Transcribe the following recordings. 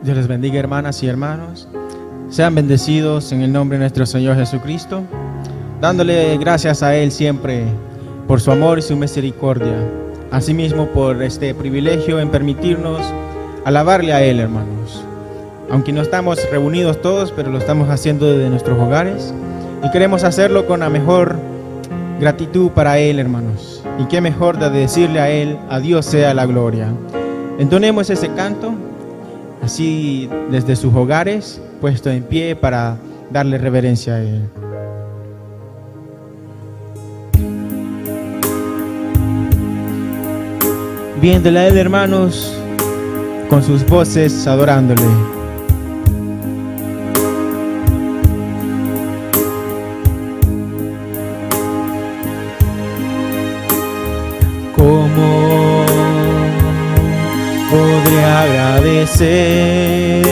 Dios les bendiga, hermanas y hermanos. Sean bendecidos en el nombre de nuestro Señor Jesucristo, dándole gracias a Él siempre por su amor y su misericordia. Asimismo, por este privilegio en permitirnos alabarle a Él, hermanos. Aunque no estamos reunidos todos, pero lo estamos haciendo desde nuestros hogares y queremos hacerlo con la mejor gratitud para Él, hermanos. Y qué mejor de decirle a Él: a Dios sea la gloria. Entonemos ese canto así desde sus hogares, puesto en pie para darle reverencia a Él. Viéndole a Él, hermanos, con sus voces adorándole. ¿Cómo podré agradecer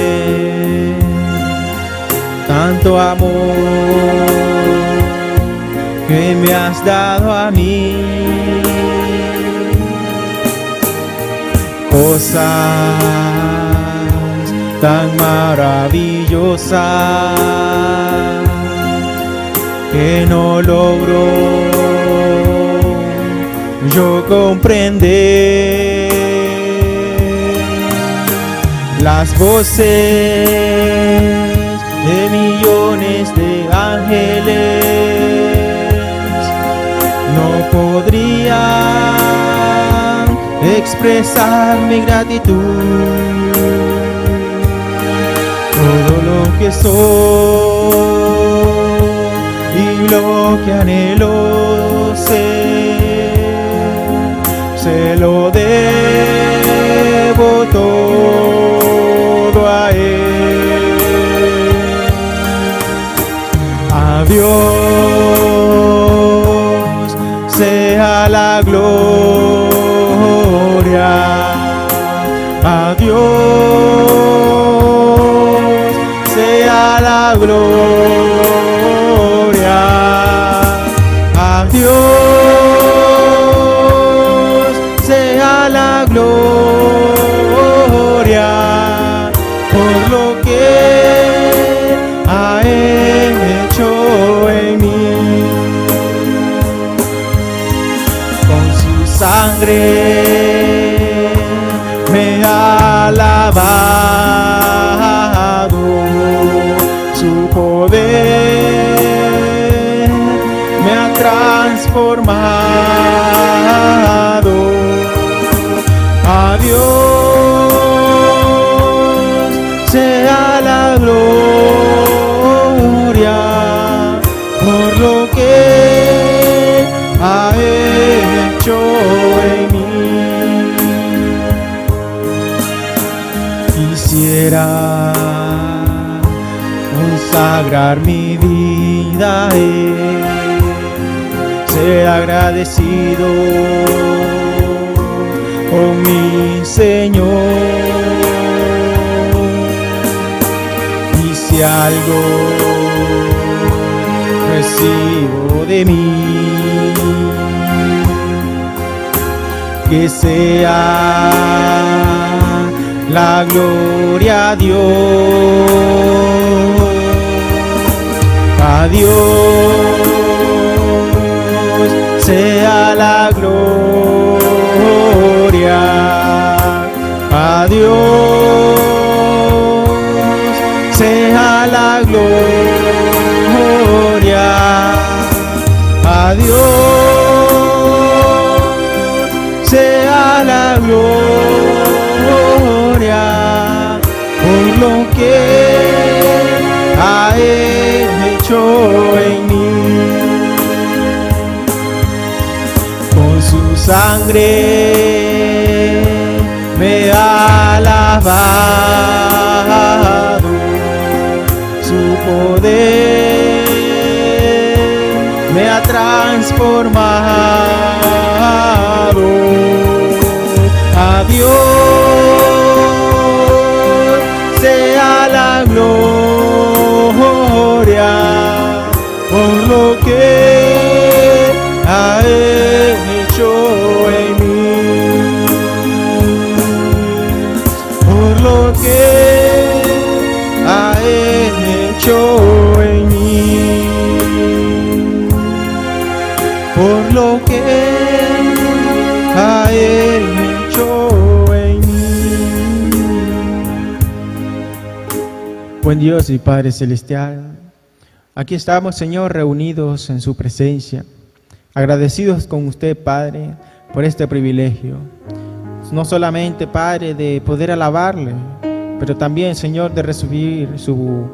tanto amor que me has dado a mí? Cosas tan maravillosas que no logro yo comprender. Las voces de millones de ángeles no podrían expresar mi gratitud. Todo lo que soy y lo que anhelo ser, se lo debo todo a Él. A Dios sea la gloria, a Dios sea la gloria, a Dios sea la gloria por lo que ha hecho en mí. Con su sangre me ha lavado, su poder me ha transformado. A Dios sea la gloria por lo que ha hecho en mí. Quisiera consagrar mi vida a Él, ser agradecido con mi Señor. Y si algo recibo de mí, que sea la gloria a Dios. A Dios sea la gloria, a Dios sea la gloria, a Dios sea la gloria por lo que ha hecho en mí. Con su sangre me ha lavado, su poder me ha transformado. A Dios sea la gloria por lo que ha hecho en mí, por lo que Buen Dios y Padre Celestial, aquí estamos, Señor, reunidos en su presencia, agradecidos con usted, Padre, por este privilegio. No solamente, Padre, de poder alabarle, pero también, Señor, de recibir su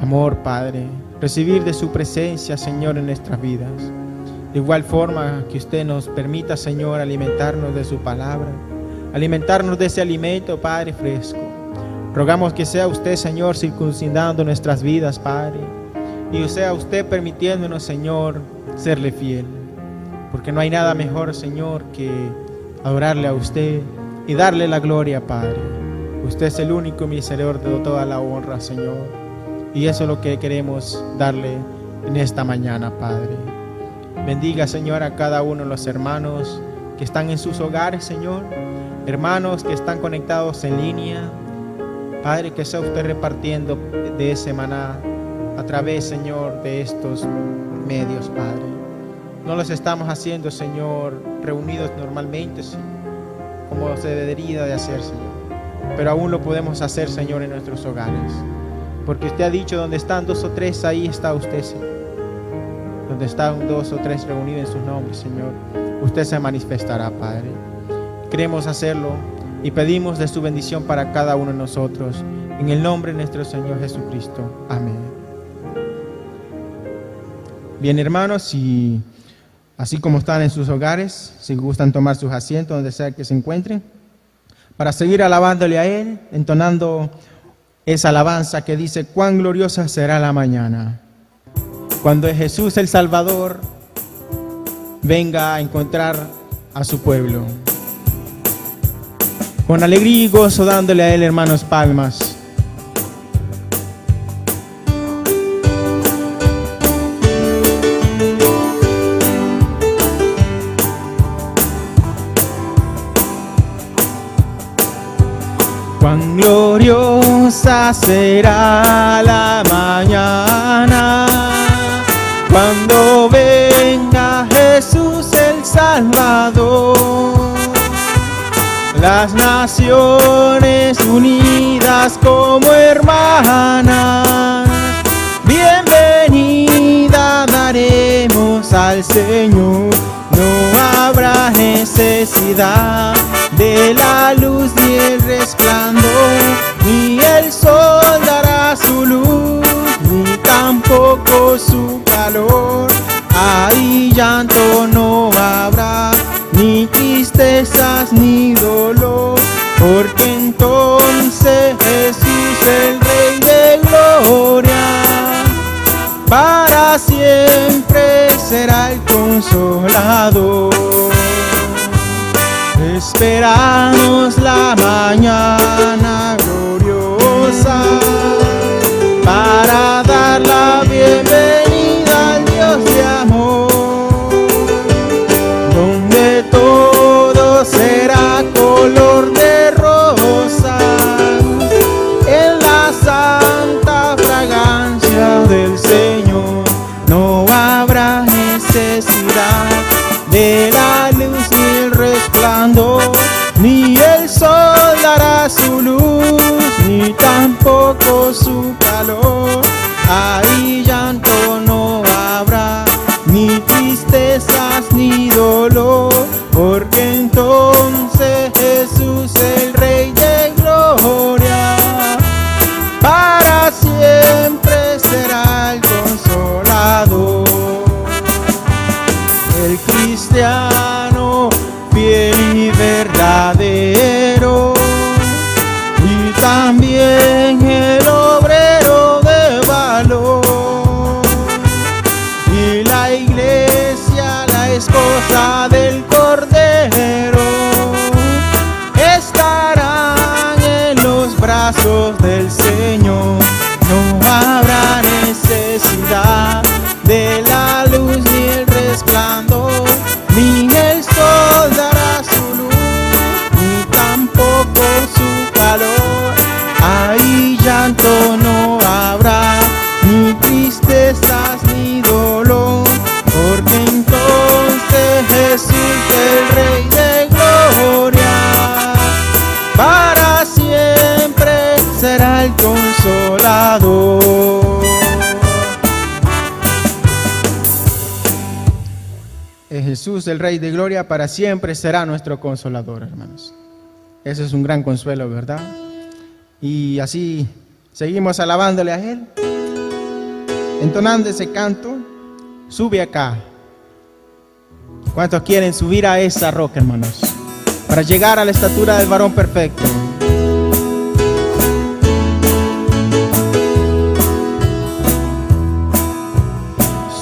amor, Padre, recibir de su presencia, Señor, en nuestras vidas. De igual forma que usted nos permita, Señor, alimentarnos de su palabra, alimentarnos de ese alimento, Padre, fresco. Rogamos que sea usted, Señor, circuncidando nuestras vidas, Padre, y sea usted permitiéndonos, Señor, serle fiel, porque no hay nada mejor, Señor, que adorarle a usted y darle la gloria, Padre. Usted es el único merecedor de toda la honra, Señor, y eso es lo que queremos darle en esta mañana, Padre. Bendiga, Señor, a cada uno de los hermanos que están en sus hogares, Señor, hermanos que están conectados en línea. Padre, que sea usted repartiendo de ese maná a través, Señor, de estos medios, Padre. No los estamos haciendo, Señor, reunidos normalmente, sí, como se debería de hacer, Señor. Pero aún lo podemos hacer, Señor, en nuestros hogares. Porque usted ha dicho, donde están 2 o 3, ahí está usted, Señor. Donde están 2 o 3 reunidos en sus nombres, Señor, usted se manifestará, Padre. Queremos hacerlo y pedimos de su bendición para cada uno de nosotros. En el nombre de nuestro Señor Jesucristo. Amén. Bien, hermanos, y así como están en sus hogares, si gustan tomar sus asientos donde sea que se encuentren, para seguir alabándole a Él, entonando esa alabanza que dice: cuán gloriosa será la mañana, cuando Jesús el Salvador venga a encontrar a su pueblo. Con alegría y gozo dándole a Él, hermanos, palmas. Cuán gloriosa será la mañana, cuando venga Jesús el Salvador. Las naciones unidas como hermanas, bienvenida daremos al Señor. No habrá necesidad de la luz ni el resplandor, ni el sol dará su luz, ni tampoco su calor. Ahí llanto no habrá, ni tristezas ni dolor, porque entonces Jesús el Rey de Gloria para siempre será el Consolador. Esperamos la mañana gloriosa para dar la bienvenida al Dios de amor, donde todo será color de rosa, en la santa fragancia del Señor. No habrá necesidad de la luz ni el resplandor, ni el sol dará su luz, ni tampoco su calor. Ahí llanto no habrá, ni tristezas ni dolor, porque entonces Jesús el Rey de Gloria para siempre será el Consolador. El cristiano fiel y verdadero, y también el obrero de valor, y la iglesia, la esposa del Cordero, estarán en los brazos del Señor. No habrá necesidad de la luz ni el resplandor, ni el sol dará su luz, ni tampoco su calor. Ahí llanto no habrá, ni tristezas ni dolor, porque entonces Jesús el Rey de Gloria para siempre será el consolador. Jesús, el Rey de Gloria, para siempre será nuestro consolador, hermanos. Ese es un gran consuelo, ¿verdad? Y así seguimos alabándole a Él, entonando ese canto. Sube acá. ¿Cuántos quieren subir a esa roca, hermanos? Para llegar a la estatura del varón perfecto.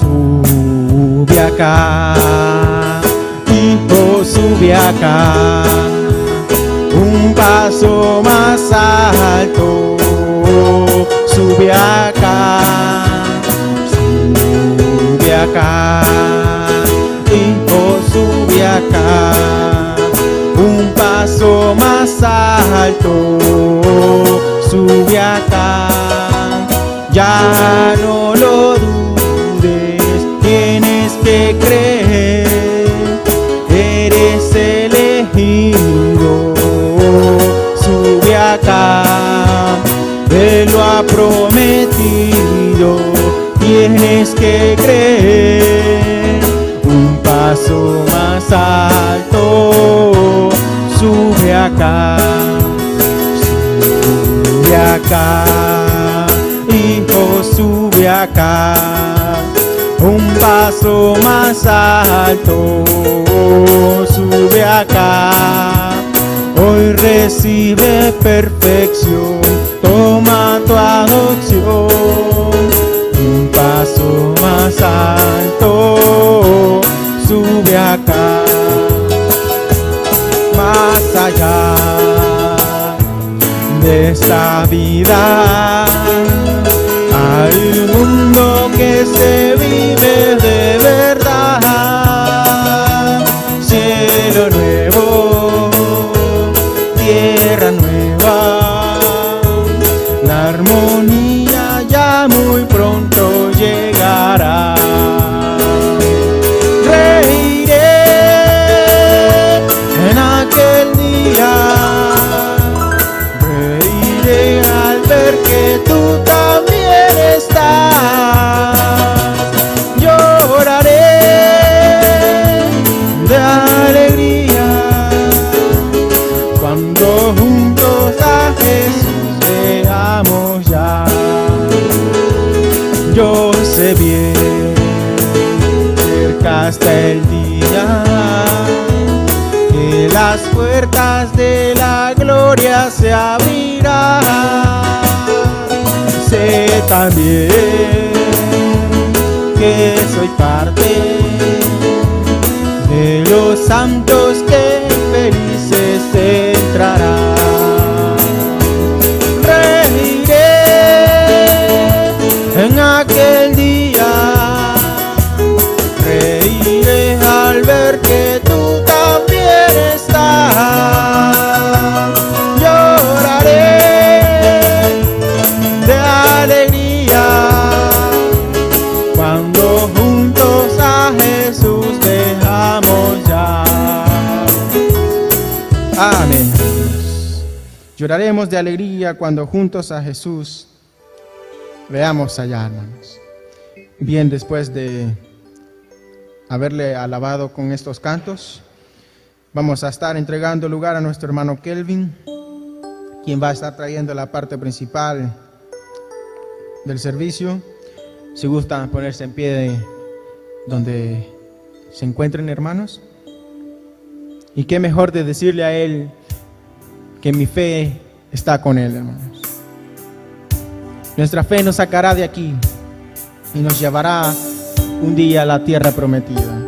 Sube acá, hijo, sube acá. Un paso más alto, sube acá, sube acá, hijo, sube acá. Un paso más alto, sube acá. Ya no lo dudes, tienes que creer, eres elegido. Sube acá, Él lo ha prometido, tienes que creer. Un paso más alto, sube acá, sube acá, hijo, sube acá. Un paso más alto, sube acá. Hoy recibe perfección, toma tu adopción. Un paso más alto, sube acá. Más allá de esta vida hay un mundo que se vive de verdad. Cielo nuevo, tierra nueva, la armonía ya muy pronto llegará. Reiré en aquel día, reiré al ver que tú también estás. Lloraré de alegría cuando juntos a Jesús veamos ya. Yo sé bien, cerca está el día que las puertas de la gloria se abrirán. Sé también que soy parte de los santos que felices entrarán. Reiré en aquel día, reiré al ver que tú también estás. Lloraré de alegría cuando juntos a Jesús dejamos ya. Amén. Lloraremos de alegría cuando juntos a Jesús veamos allá, hermanos. Bien, después de haberle alabado con estos cantos, vamos a estar entregando lugar a nuestro hermano Kelvin, quien va a estar trayendo la parte principal del servicio. Si gustan ponerse en pie donde se encuentren, hermanos. Y qué mejor de decirle a él que mi fe está con él, hermanos. Nuestra fe nos sacará de aquí y nos llevará un día a la tierra prometida.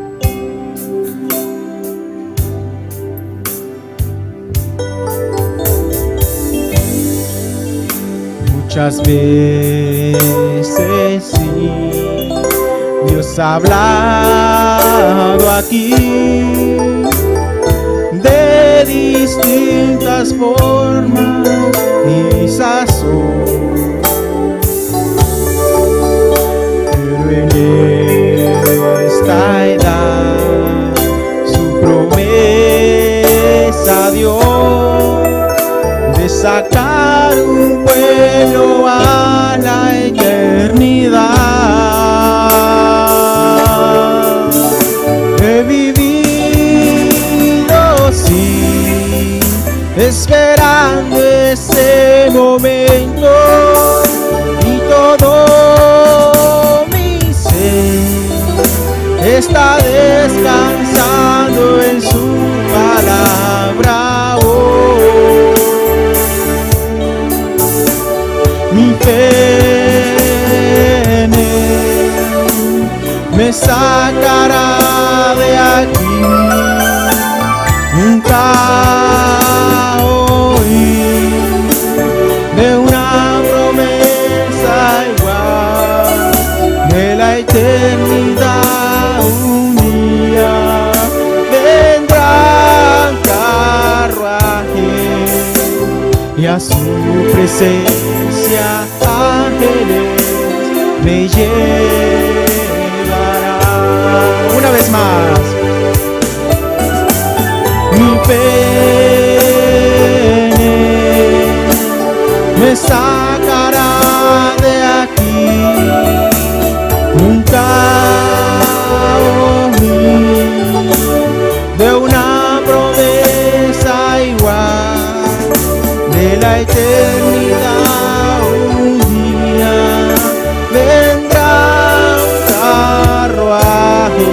Muchas veces sí, Dios ha hablado aquí de distintas formas y sazón, pero en esta edad su promesa dio de sacar sacar un pueblo a la eternidad. He vivido, sí, esperando ese momento, y todo mi ser está descansando en su palabra. Oh, mi fe en él me sacará de aquí. Nunca oí de una promesa igual, de la eternidad. Un día vendrán carruajes y a su presencia ángeles me llevarán. Una vez más. Mi fe en él me sacará de aquí. Nunca oí de una promesa igual, de la eternidad. Un día vendrá un carruaje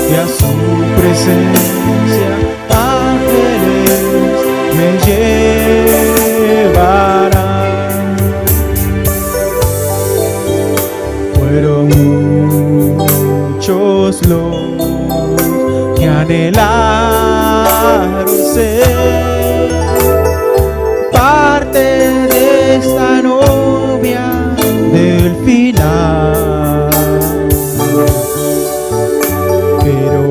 y a su presencia ángeles me llevarán. Fueron muchos los que anhelaron ser parte de esta novia del final, pero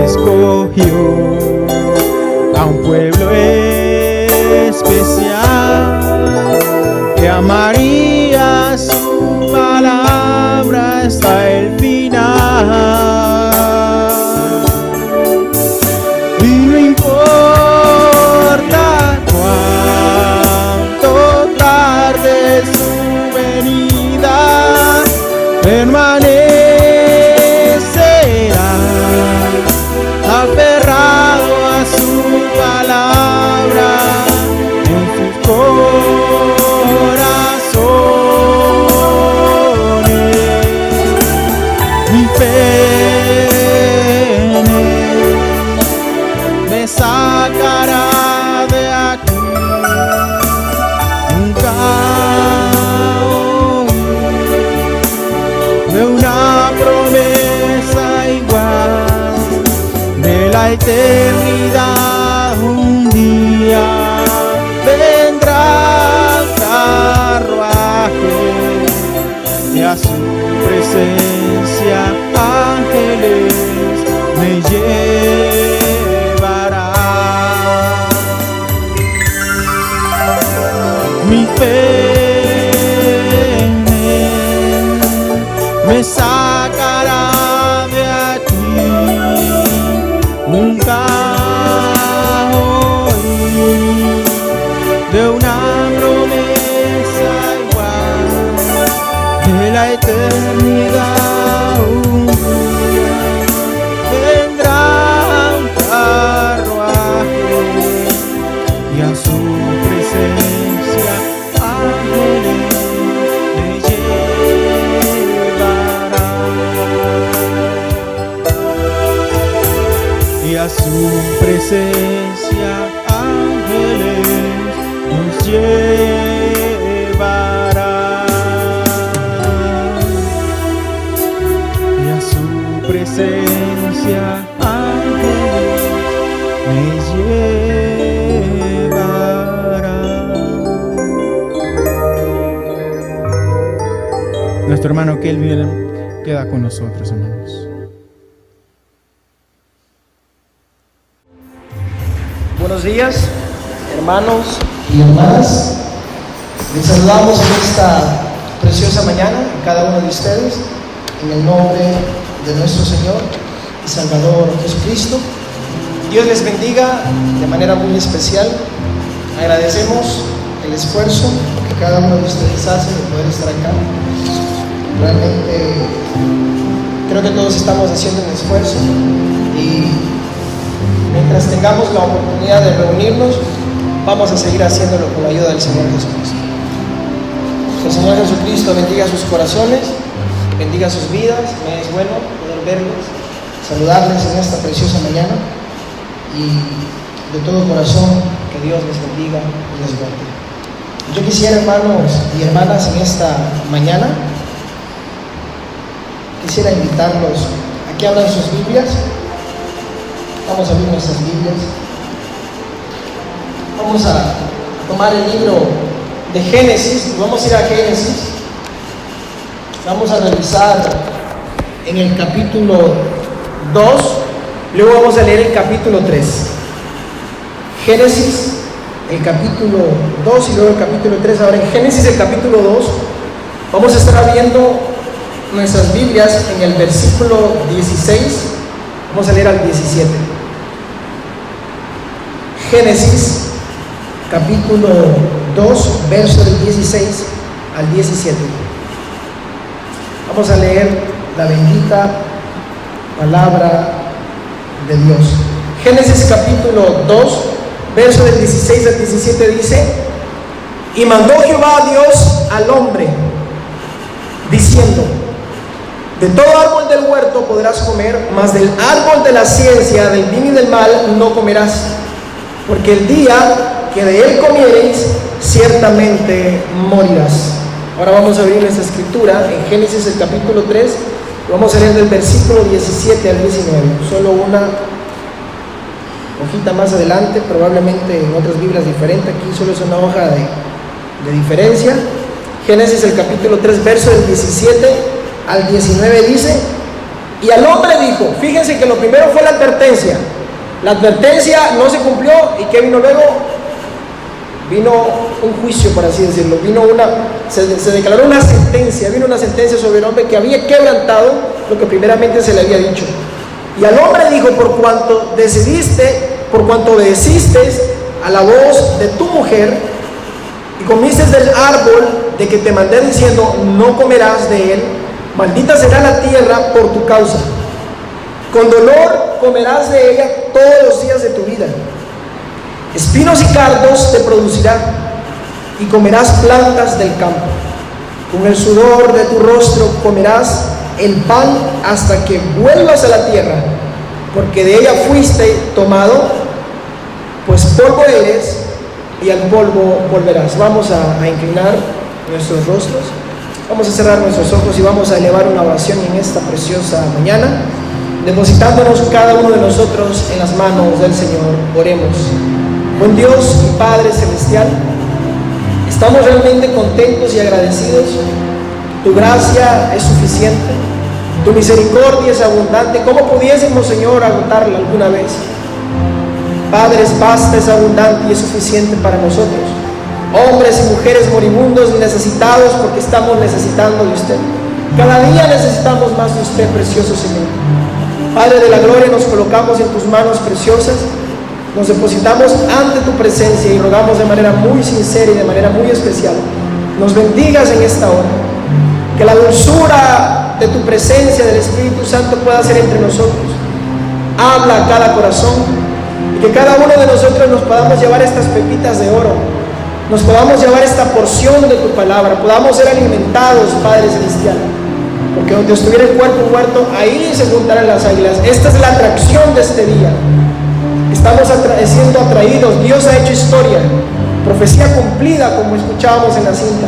escogió a un pueblo especial que amaría su palabra hasta el final. Y no importa cuánto tarde su venida, permanecerá aferrado a su palabra en sus corazones. Mi fe en él me sacará de aquí. Nunca oí de una promesa igual, de la eternidad. Un día vendrá el carruaje y a su presencia ángeles me llevarán. Mi fe en él me sacará de aquí. Nunca oí de una promesa igual, de la eternidad. Un día vendrá un carruaje y a su presencia ángeles me llevarán. Y a su presencia ángeles nos llevarán. Y a su presencia ángeles me llevarán. Nuestro hermano Kelvin queda con nosotros, hermanos. Buenos días, hermanos y hermanas. Les saludamos en esta preciosa mañana a cada uno de ustedes en el nombre de nuestro Señor y Salvador Jesucristo. Dios les bendiga de manera muy especial agradecemos el esfuerzo que cada uno de ustedes hace de poder estar acá. Realmente creo que todos estamos haciendo un esfuerzo y mientras tengamos la oportunidad de reunirnos, vamos a seguir haciéndolo con la ayuda del Señor Jesucristo. Que el Señor Jesucristo bendiga sus corazones, bendiga sus vidas. Me es bueno poder verlos, saludarles en esta preciosa mañana y de todo corazón que Dios les bendiga y les guarde. Yo quisiera, hermanos y hermanas, en esta mañana quisiera invitarlos a que abran sus Biblias. Vamos a abrir nuestras Biblias. Vamos a tomar el libro de Génesis. Vamos a ir a Génesis. Vamos a revisar en el capítulo 2. Luego vamos a leer el capítulo 3. Génesis, el capítulo 2 y luego el capítulo 3. Ahora en Génesis, el capítulo 2, vamos a estar viendo nuestras Biblias en el versículo 16. Vamos a leer al 17. Génesis, capítulo 2, verso del 16 al 17. Vamos a leer la bendita palabra de Dios. Génesis, capítulo 2, verso del 16 al 17 dice: y mandó Jehová a Dios al hombre, diciendo: de todo árbol del huerto podrás comer, mas del árbol de la ciencia del bien y del mal no comerás, porque el día que de él comiereis, ciertamente morirás. Ahora vamos a abrir nuestra escritura en Génesis, el capítulo 3, vamos a leer del versículo 17 al 19, solo una hojita más adelante, probablemente en otras Biblias diferentes, aquí solo es una hoja de diferencia. Génesis, el capítulo 3, verso del 17 al 19 dice: y al hombre dijo, fíjense que lo primero fue la advertencia no se cumplió, y ¿qué vino luego? Vino un juicio, por así decirlo, se declaró una sentencia, vino una sentencia sobre el hombre que había quebrantado lo que primeramente se le había dicho. Y al hombre dijo: por cuanto obedeciste a la voz de tu mujer y comiste del árbol de que te mandé diciendo, no comerás de él, maldita será la tierra por tu causa. Con dolor comerás de ella todos los días de tu vida. Espinos y cardos te producirá, y comerás plantas del campo. Con el sudor de tu rostro comerás el pan hasta que vuelvas a la tierra, porque de ella fuiste tomado, pues polvo eres, y al polvo volverás. Vamos a inclinar nuestros rostros, vamos a cerrar nuestros ojos y vamos a elevar una oración en esta preciosa mañana, depositándonos cada uno de nosotros en las manos del Señor. Oremos. Buen Dios y Padre Celestial, estamos realmente contentos y agradecidos. Tu gracia es suficiente, tu misericordia es abundante. ¿Cómo pudiésemos, Señor, agotarla alguna vez? Padre, es vasta, es abundante y es suficiente para nosotros, hombres y mujeres moribundos, necesitados, porque estamos necesitando de usted. Cada día necesitamos más de usted, precioso Señor. Padre de la gloria, nos colocamos en tus manos preciosas, nos depositamos ante tu presencia y rogamos de manera muy sincera y de manera muy especial, nos bendigas en esta hora, que la dulzura de tu presencia, del Espíritu Santo, pueda ser entre nosotros. Habla a cada corazón y que cada uno de nosotros nos podamos llevar estas pepitas de oro, nos podamos llevar esta porción de tu palabra, podamos ser alimentados, Padre Celestial, porque donde estuviera el cuerpo muerto, ahí se juntarán las águilas. Esta es la atracción de este día. Estamos siendo atraídos. Dios ha hecho historia, profecía cumplida, como escuchábamos en la cinta.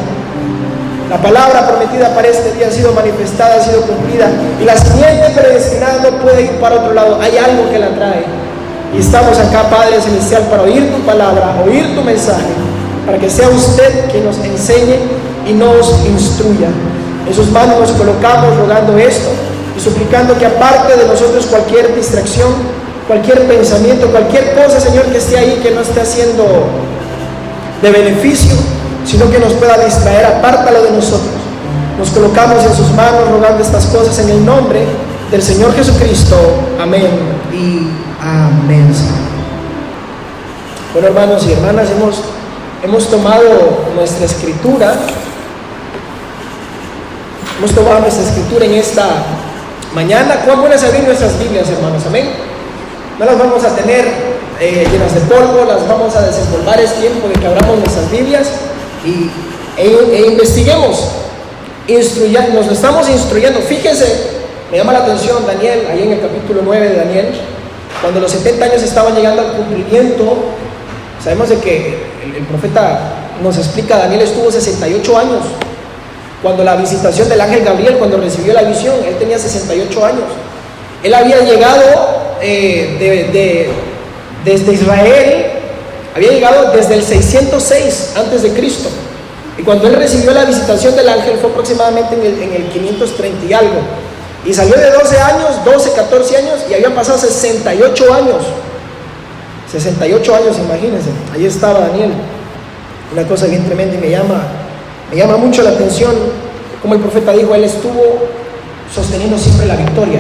La palabra prometida para este día ha sido manifestada, ha sido cumplida, y la simiente predestinada no puede ir para otro lado. Hay algo que la trae, y estamos acá, Padre Celestial, para oír tu palabra, oír tu mensaje, para que sea usted quien nos enseñe y nos instruya. En sus manos nos colocamos rogando esto y suplicando que aparte de nosotros cualquier distracción, cualquier pensamiento, cualquier cosa, Señor, que esté ahí que no esté haciendo de beneficio, sino que nos pueda distraer, apártalo de nosotros. Nos colocamos en sus manos rogando estas cosas en el nombre del Señor Jesucristo. Amén y amén. Bueno, hermanos y hermanas, hemos tomado nuestra escritura. Hemos tomado nuestra escritura en esta mañana. ¿Cuán buenas abrir nuestras Biblias, hermanos? Amén. No las vamos a tener llenas de polvo, las vamos a desempolvar. Es tiempo de que abramos nuestras Biblias e investiguemos. Nos estamos instruyendo. Fíjense, me llama la atención Daniel, ahí en el capítulo 9 de Daniel, cuando los 70 años estaban llegando al cumplimiento. Sabemos de que el profeta nos explica, Daniel estuvo 68 años. Cuando la visitación del ángel Gabriel, cuando recibió la visión, él tenía 68 años. Él había llegado desde Israel, había llegado desde el 606 antes de Cristo. Y cuando él recibió la visitación del ángel fue aproximadamente en el 530 y algo. Y salió de 12 años, 12, 14 años, y habían pasado 68 años. 68 años, imagínense. Ahí estaba Daniel. Una cosa bien tremenda, y me llama mucho la atención, como el profeta dijo, él estuvo sosteniendo siempre la victoria.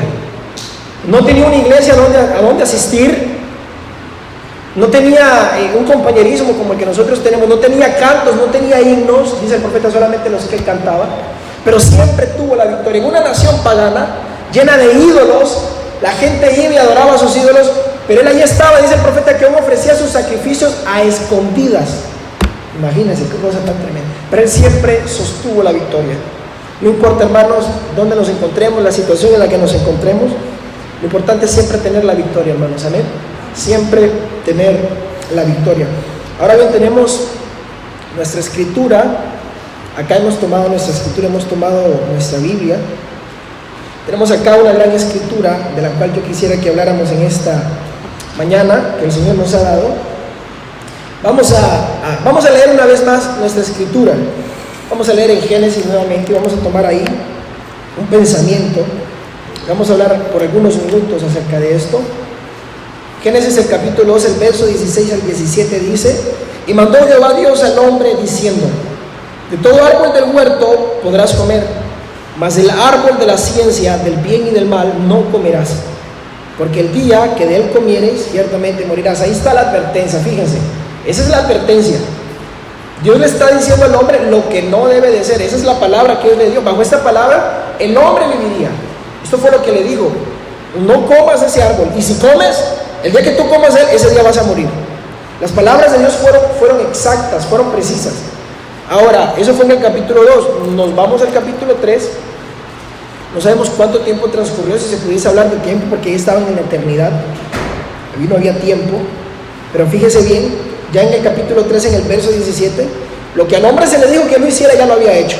No tenía una iglesia a donde asistir, no tenía un compañerismo como el que nosotros tenemos, no tenía cantos, no tenía himnos, dice el profeta, solamente los que él cantaba, pero siempre tuvo la victoria. En una nación pagana, llena de ídolos, la gente iba y adoraba a sus ídolos, pero él ahí estaba, dice el profeta, que aún ofrecía sus sacrificios a escondidas. Imagínense qué cosa tan tremenda. Pero él siempre sostuvo la victoria. No importa, hermanos, dónde nos encontremos, la situación en la que nos encontremos, lo importante es siempre tener la victoria, hermanos. Amén. Siempre tener la victoria. Ahora bien, tenemos nuestra escritura. Acá hemos tomado nuestra escritura, hemos tomado nuestra Biblia. Tenemos acá una gran escritura de la cual yo quisiera que habláramos en esta mañana que el Señor nos ha dado. Vamos a leer una vez más nuestra escritura. Vamos a leer en Génesis nuevamente. Vamos a tomar ahí un pensamiento. Vamos a hablar por algunos minutos acerca de esto. Génesis el capítulo 2, el verso 16 al 17 dice: y mandó Jehová Dios al hombre diciendo: de todo árbol del huerto podrás comer, mas del árbol de la ciencia del bien y del mal no comerás, porque el día que de él comieres ciertamente morirás. Ahí está la advertencia, fíjense. Esa es la advertencia. Dios le está diciendo al hombre lo que no debe de ser. Esa es la palabra que Dios le dio. Bajo esta palabra el hombre viviría. Esto fue lo que le dijo: no comas ese árbol, y si comes, el día que tú comas él, ese día vas a morir. Las palabras de Dios fueron exactas, fueron precisas. Ahora, eso fue en el capítulo 2. Nos vamos al capítulo 3. No sabemos cuánto tiempo transcurrió, si se pudiese hablar de tiempo, porque ahí estaban en la eternidad. Ahí no había tiempo. Pero fíjese bien, ya en el capítulo 3, en el verso 17, lo que al hombre se le dijo que no hiciera, ya lo había hecho.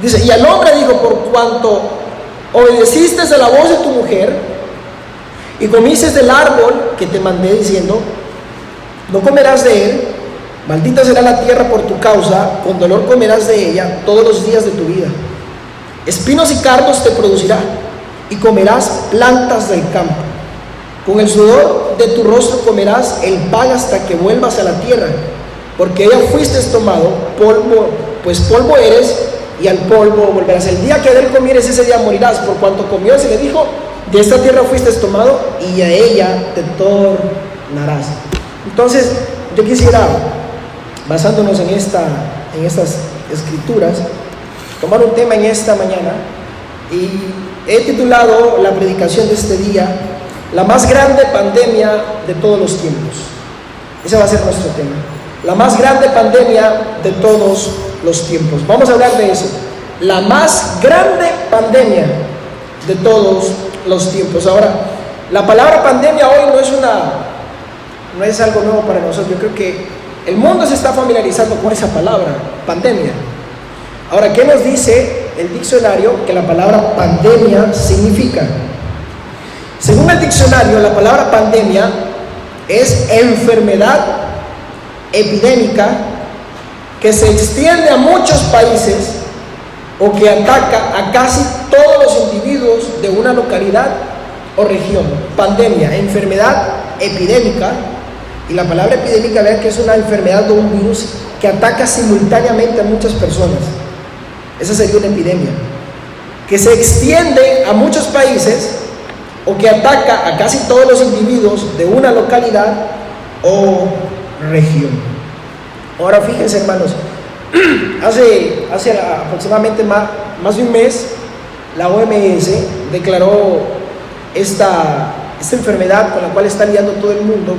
Dice: y al hombre dijo: por cuanto obedeciste a la voz de tu mujer y comiste del árbol que te mandé diciendo: no comerás de él, maldita será la tierra por tu causa, con dolor comerás de ella todos los días de tu vida. Espinos y cardos te producirá, y comerás plantas del campo. Con el sudor de tu rostro comerás el pan hasta que vuelvas a la tierra, porque ella fuiste tomado, polvo, pues polvo eres, y al polvo volverás. El día que de él comieres, ese día morirás. Por cuanto comió, se le dijo: de esta tierra fuiste tomado, y a ella te tornarás. Entonces, yo quisiera, basándonos en estas escrituras, tomar un tema en esta mañana, y he titulado la predicación de este día: la más grande pandemia de todos los tiempos. Ese va a ser nuestro tema. La más grande pandemia de todos los tiempos. Vamos a hablar de eso. La más grande pandemia de todos los tiempos. Ahora, la palabra pandemia hoy no es algo nuevo para nosotros. Yo creo que el mundo se está familiarizando con esa palabra, pandemia. Ahora, ¿qué nos dice el diccionario que la palabra pandemia significa? Según el diccionario, la palabra pandemia es enfermedad epidémica que se extiende a muchos países o que ataca a casi todos los individuos de una localidad o región. Pandemia, enfermedad epidémica, y la palabra epidémica, vean que es una enfermedad de un virus que ataca simultáneamente a muchas personas. Esa sería una epidemia que se extiende a muchos países o que ataca a casi todos los individuos de una localidad o región. Ahora fíjense, hermanos, hace aproximadamente más de un mes, la OMS declaró esta enfermedad con la cual está lidiando todo el mundo,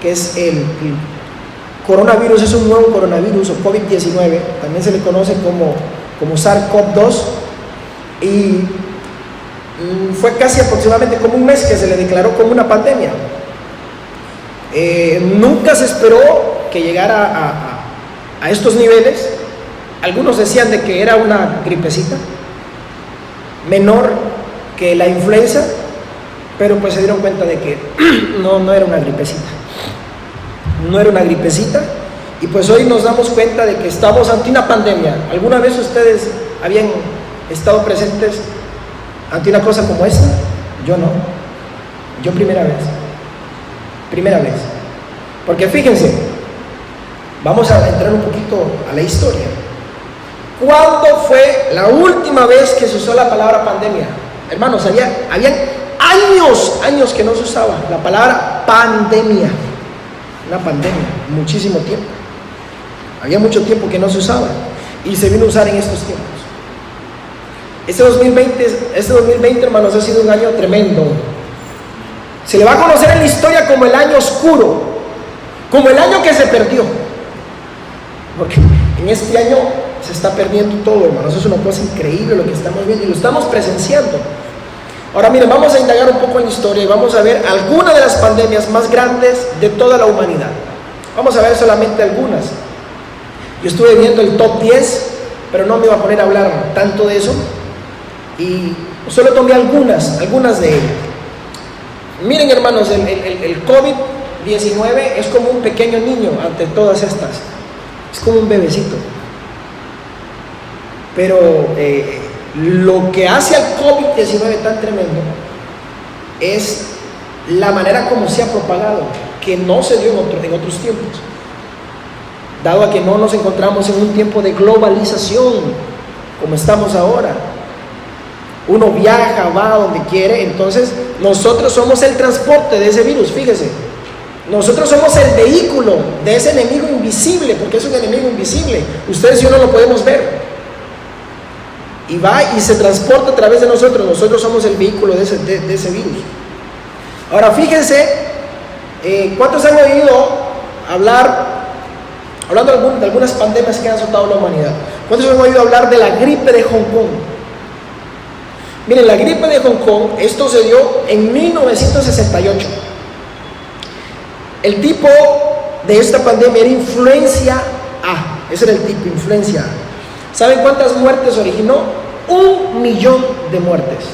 que es el coronavirus. Es un nuevo coronavirus, o COVID-19, también se le conoce como SARS-CoV-2, y fue casi aproximadamente como un mes que se le declaró como una pandemia. Nunca se esperó que llegara a estos niveles. Algunos decían de que era una gripecita menor que la influenza, pero pues se dieron cuenta de que no era una gripecita, y pues hoy nos damos cuenta de que estamos ante una pandemia. ¿Alguna vez ustedes habían estado presentes ante una cosa como esta? Yo no, yo primera vez, porque fíjense, vamos a entrar un poquito a la historia. ¿Cuándo fue la última vez que se usó la palabra pandemia? Hermanos, habían años que no se usaba la palabra pandemia. Una pandemia, muchísimo tiempo. Había mucho tiempo que no se usaba y se vino a usar en estos tiempos. Este 2020, hermanos, ha sido un año tremendo. Se le va a conocer en la historia como el año oscuro, como el año que se perdió, porque en este año se está perdiendo todo, hermanos. Es una cosa increíble lo que estamos viendo y lo estamos presenciando. Ahora miren, vamos a indagar un poco en la historia y vamos a ver algunas de las pandemias más grandes de toda la humanidad. Vamos a ver solamente algunas. Yo estuve viendo el top 10, pero no me iba a poner a hablar tanto de eso, y solo tomé algunas de ellas. Miren, hermanos, el COVID-19 es como un pequeño niño ante todas estas. Es como un bebecito. Pero lo que hace al COVID-19 tan tremendo es la manera como se ha propagado, que no se dio en otros tiempos, dado a que no nos encontramos en un tiempo de globalización como estamos ahora. Uno viaja, va a donde quiere. Entonces nosotros somos el transporte de ese virus. Fíjese, nosotros somos el vehículo de ese enemigo invisible, porque es un enemigo invisible. Ustedes y yo no lo podemos ver, y va y se transporta a través de nosotros. Nosotros somos el vehículo de ese virus. Ahora fíjense, ¿cuántos han oído hablando de algunas pandemias que han azotado la humanidad? ¿Cuántos han oído hablar de la gripe de Hong Kong? Miren, la gripe de Hong Kong, esto se dio en 1968. El tipo de esta pandemia era influencia A. Ese era el tipo, influencia A. ¿Saben cuántas muertes originó? 1 millón de muertes.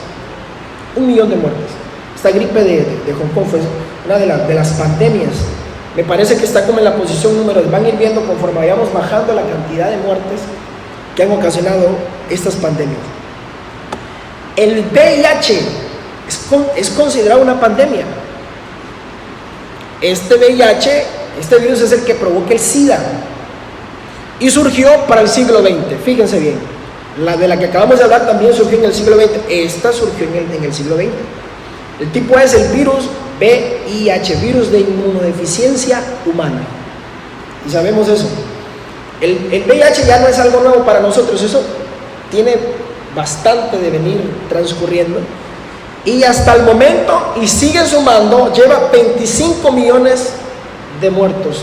1 millón de muertes. Esta gripe de Hong Kong fue una de las pandemias. Me parece que está como en la posición número. Van a ir viendo conforme vayamos bajando la cantidad de muertes que han ocasionado estas pandemias. El VIH es considerado una pandemia. Este VIH, este virus, es el que provoca el SIDA y surgió para el siglo XX. Fíjense bien, la de la que acabamos de hablar también surgió en el siglo XX. Esta surgió en el siglo XX. El tipo es el virus VIH, virus de inmunodeficiencia humana, y sabemos eso. El VIH ya no es algo nuevo para nosotros. Eso tiene bastante de venir transcurriendo, y hasta el momento, y sigue sumando, lleva 25 millones de muertos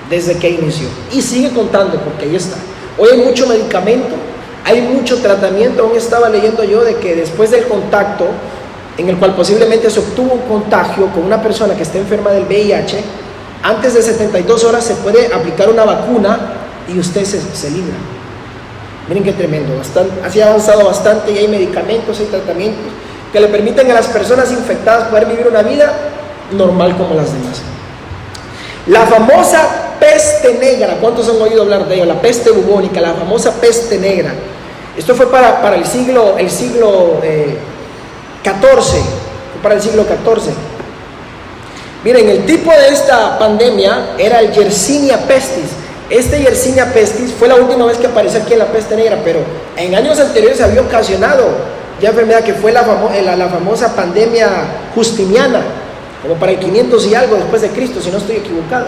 desde que inició, y sigue contando, porque ahí está. Hoy hay mucho medicamento, hay mucho tratamiento. Aún estaba leyendo yo de que después del contacto, en el cual posiblemente se obtuvo un contagio con una persona que esté enferma del VIH, antes de 72 horas se puede aplicar una vacuna y usted se libra. Miren qué tremendo, así ha avanzado bastante, y hay medicamentos, hay tratamientos que le permiten a las personas infectadas poder vivir una vida normal como las demás. La famosa peste negra, ¿cuántos han oído hablar de ella? La peste bubónica, la famosa peste negra. Esto fue para el siglo XIV, para el siglo XIV. Miren, el tipo de esta pandemia era el Yersinia pestis. Este Yersinia pestis fue la última vez que apareció aquí en la peste negra, pero en años anteriores había ocasionado ya enfermedad, que fue la famosa pandemia justiniana, como para el 500 y algo después de Cristo, si no estoy equivocado.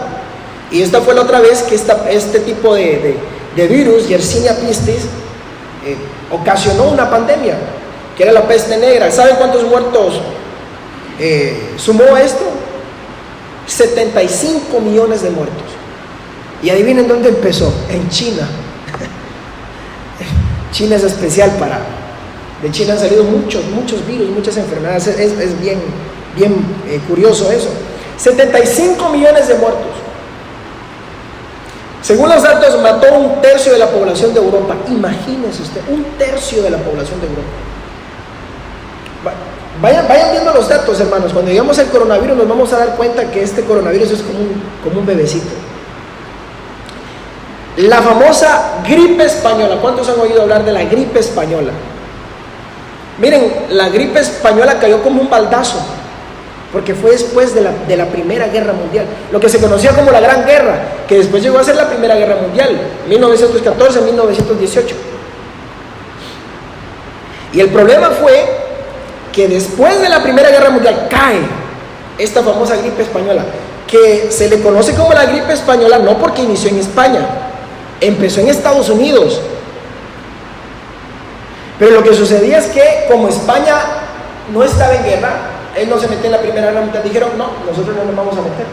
Y esta fue la otra vez que este tipo de virus, Yersinia pestis, ocasionó una pandemia, que era la peste negra. ¿Saben cuántos muertos sumó esto? 75 millones de muertos. Y adivinen dónde empezó, en China. China es especial de China han salido muchos virus, muchas enfermedades. Es bien curioso eso. 75 millones de muertos. Según los datos, mató 1/3 de la población de Europa. Imagínense usted, 1/3 de la población de Europa. Vayan viendo los datos, hermanos. Cuando llegamos al coronavirus nos vamos a dar cuenta que este coronavirus es como un bebecito. La famosa gripe española. ¿Cuántos han oído hablar de la gripe española? Miren, la gripe española cayó como un baldazo, porque fue después de la Primera Guerra Mundial, lo que se conocía como la Gran Guerra, que después llegó a ser la Primera Guerra Mundial, 1914-1918. Y el problema fue que después de la Primera Guerra Mundial cae esta famosa gripe española, que se le conoce como la gripe española no porque inició en España, empezó en Estados Unidos. Pero lo que sucedía es que como España no estaba en guerra, él no se metió en la Primera Guerra Mundial, dijeron no, nosotros no nos vamos a meter.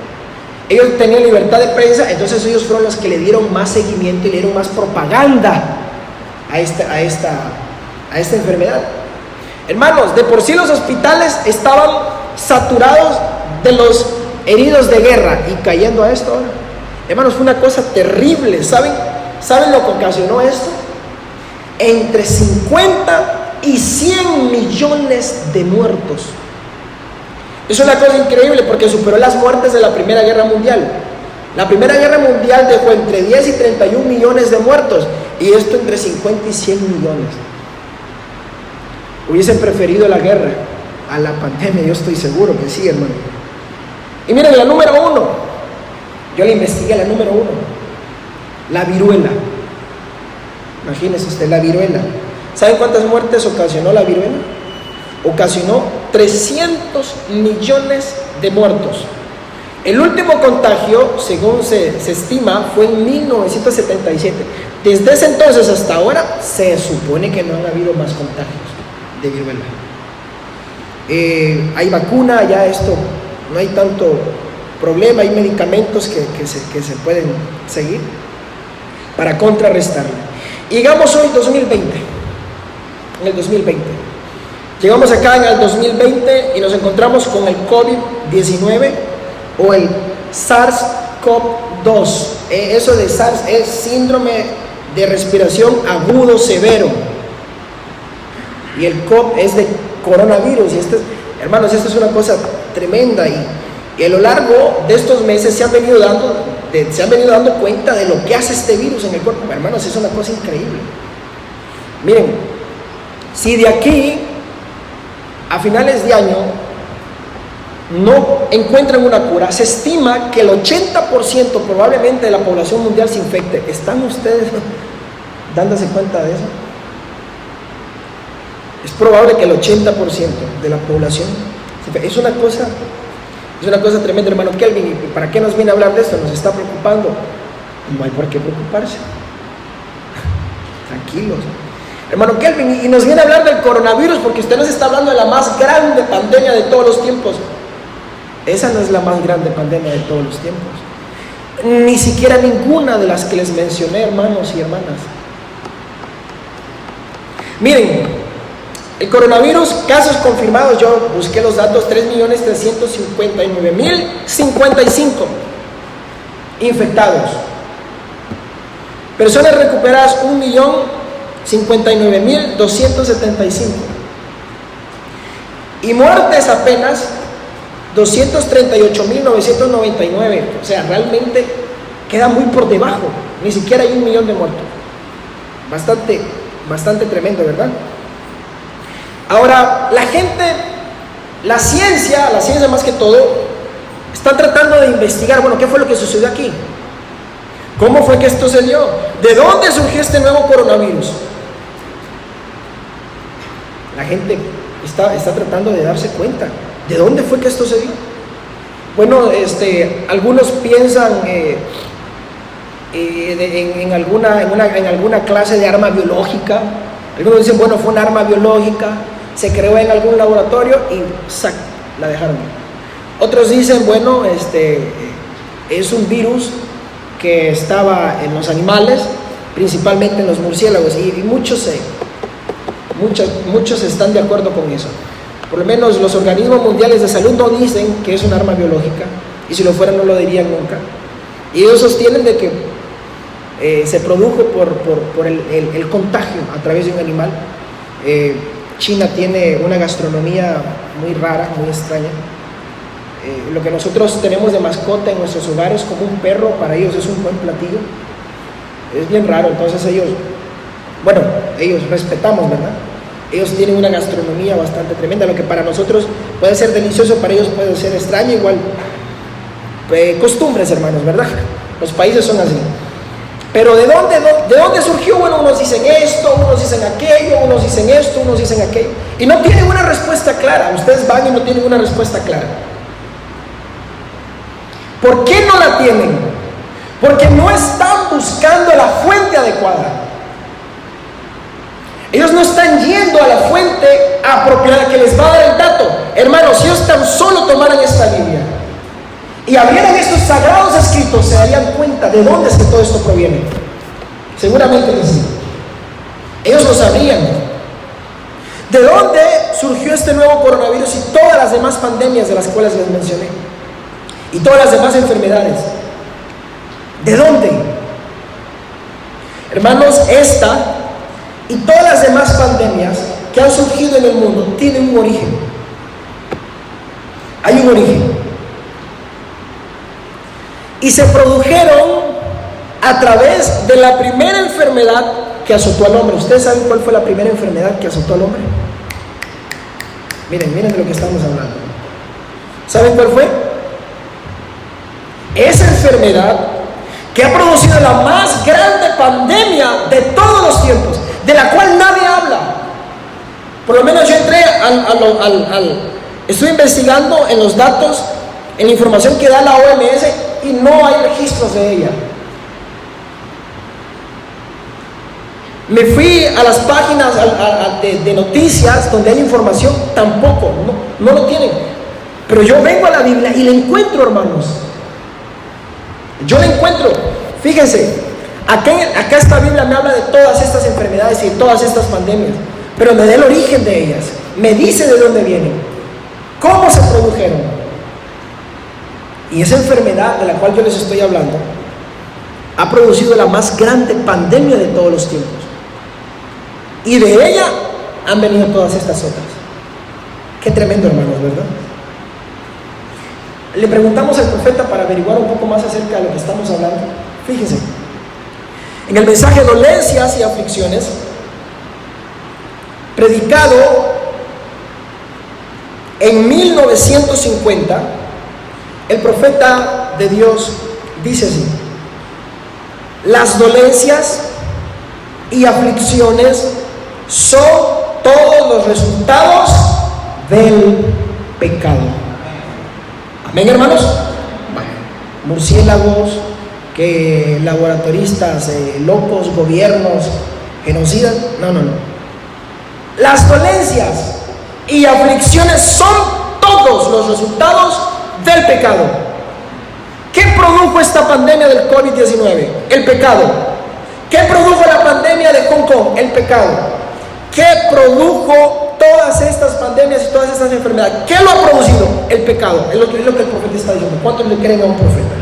Ellos tenían libertad de prensa, entonces ellos fueron los que le dieron más seguimiento y le dieron más propaganda a esta enfermedad. Hermanos, de por sí los hospitales estaban saturados de los heridos de guerra y cayendo a esto ahora. Hermanos, fue una cosa terrible. ¿Saben lo que ocasionó esto? Entre 50 y 100 millones de muertos. Es una cosa increíble porque superó las muertes de la Primera Guerra Mundial. La Primera Guerra Mundial dejó entre 10 y 31 millones de muertos, y esto entre 50 y 100 millones. Hubiesen preferido la guerra a la pandemia, yo estoy seguro que sí, hermano. Y miren, la número 1, yo la investigué, la número 1, la viruela. Imagínense usted, la viruela. ¿Saben cuántas muertes ocasionó la viruela? Ocasionó 300 millones de muertos. El último contagio, según se estima, fue en 1977. Desde ese entonces hasta ahora, se supone que no han habido más contagios de viruela. Hay vacuna, ya esto, no hay tanto problema, hay medicamentos que se pueden seguir para contrarrestarla. Y llegamos hoy, 2020, en el 2020. Llegamos acá en el 2020 y nos encontramos con el COVID-19 o el SARS-CoV-2. Eso de SARS es síndrome de respiración agudo severo. Y el CoV es de coronavirus. Y hermanos, esto es una cosa tremenda. Y a lo largo de estos meses se han venido dando cuenta de lo que hace este virus en el cuerpo. Hermanos, es una cosa increíble. Miren, si de aquí a finales de año no encuentran una cura, se estima que el 80% probablemente de la población mundial se infecte. ¿Están ustedes dándose cuenta de eso? Es probable que el 80% de la población se infecte. Es una cosa tremenda, hermano Kelvin. ¿Y para qué nos viene a hablar de esto? Nos está preocupando. No hay por qué preocuparse. Tranquilos. Hermano Kelvin, y nos viene a hablar del coronavirus porque usted nos está hablando de la más grande pandemia de todos los tiempos. Esa no es la más grande pandemia de todos los tiempos. Ni siquiera ninguna de las que les mencioné, hermanos y hermanas. Miren, el coronavirus, casos confirmados, yo busqué los datos, 3.359.055 infectados. Personas recuperadas, 1.059.275. Y muertes apenas 238.999. O sea, realmente queda muy por debajo. Ni siquiera hay 1 millón de muertos. Bastante tremendo, ¿verdad? Ahora, la ciencia más que todo, está tratando de investigar, bueno, ¿qué fue lo que sucedió aquí? ¿Cómo fue que esto se dio? ¿De dónde surgió este nuevo coronavirus? La gente está tratando de darse cuenta. ¿De dónde fue que esto se dio? Bueno, algunos piensan en alguna clase de arma biológica. Algunos dicen, bueno, fue un arma biológica, se creó en algún laboratorio y ¡sac!, la dejaron. Otros dicen, bueno, es un virus que estaba en los animales, principalmente en los murciélagos, y muchos están de acuerdo con eso. Por lo menos los organismos mundiales de salud no dicen que es un arma biológica, y si lo fuera no lo dirían nunca. Y ellos sostienen de que se produjo por el contagio a través de un animal. China tiene una gastronomía muy rara, muy extraña. Lo que nosotros tenemos de mascota en nuestros hogares como un perro, para ellos es un buen platillo. Es bien raro. Entonces ellos respetamos, ¿verdad? Ellos tienen una gastronomía bastante tremenda. Lo que para nosotros puede ser delicioso, para ellos puede ser extraño. Igual, costumbres, hermanos, ¿verdad? Los países son así. Pero ¿de dónde surgió? Bueno, unos dicen esto, unos dicen aquello, unos dicen esto, unos dicen aquello. Y no tienen una respuesta clara. Ustedes van y no tienen una respuesta clara. ¿Por qué no la tienen? Porque no están buscando la fuente adecuada. Ellos no están yendo a la fuente apropiada que les va a dar el dato. Hermanos, si ellos tan solo tomaran esta Biblia y abrieran estos sagrados escritos, se darían cuenta de dónde es que todo esto proviene. Seguramente que sí. Ellos lo sabrían. ¿De dónde surgió este nuevo coronavirus y todas las demás pandemias de las cuales les mencioné? Y todas las demás enfermedades. ¿De dónde? Hermanos, esta y todas las demás pandemias que han surgido en el mundo tienen un origen. Hay un origen. Y se produjeron a través de la primera enfermedad que azotó al hombre. ¿Ustedes saben cuál fue la primera enfermedad que azotó al hombre? Miren de lo que estamos hablando. ¿Saben cuál fue? Esa enfermedad que ha producido la más grande pandemia de todos los tiempos, de la cual nadie habla. Por lo menos yo entré estoy investigando en los datos, en la información que da la OMS, y no hay registros de ella. Me fui a las páginas de noticias donde hay información, tampoco, no lo tienen. Pero yo vengo a la Biblia y la encuentro, hermanos. Yo la encuentro. Fíjense, acá esta Biblia me habla de todas estas enfermedades y de todas estas pandemias, pero me da el origen de ellas, me dice de dónde vienen, cómo se produjeron. Y esa enfermedad de la cual yo les estoy hablando ha producido la más grande pandemia de todos los tiempos, y de ella han venido todas estas otras. Qué tremendo, hermanos, ¿verdad? Le preguntamos al profeta para averiguar un poco más acerca de lo que estamos hablando. Fíjense, en el mensaje Dolencias y Aflicciones, predicado en 1950, el profeta de Dios dice así: las dolencias y aflicciones son todos los resultados del pecado. Amén, hermanos. Bueno, murciélagos, que laboratoristas, locos, gobiernos, genocidas. No. Las dolencias y aflicciones son todos los resultados del pecado. ¿Qué produjo esta pandemia del COVID-19? El pecado. ¿Qué produjo la pandemia de Hong Kong? El pecado. ¿Qué produjo todas estas pandemias y todas estas enfermedades? ¿Qué lo ha producido? El pecado. Es lo que el profeta está diciendo. ¿Cuántos le creen a un profeta?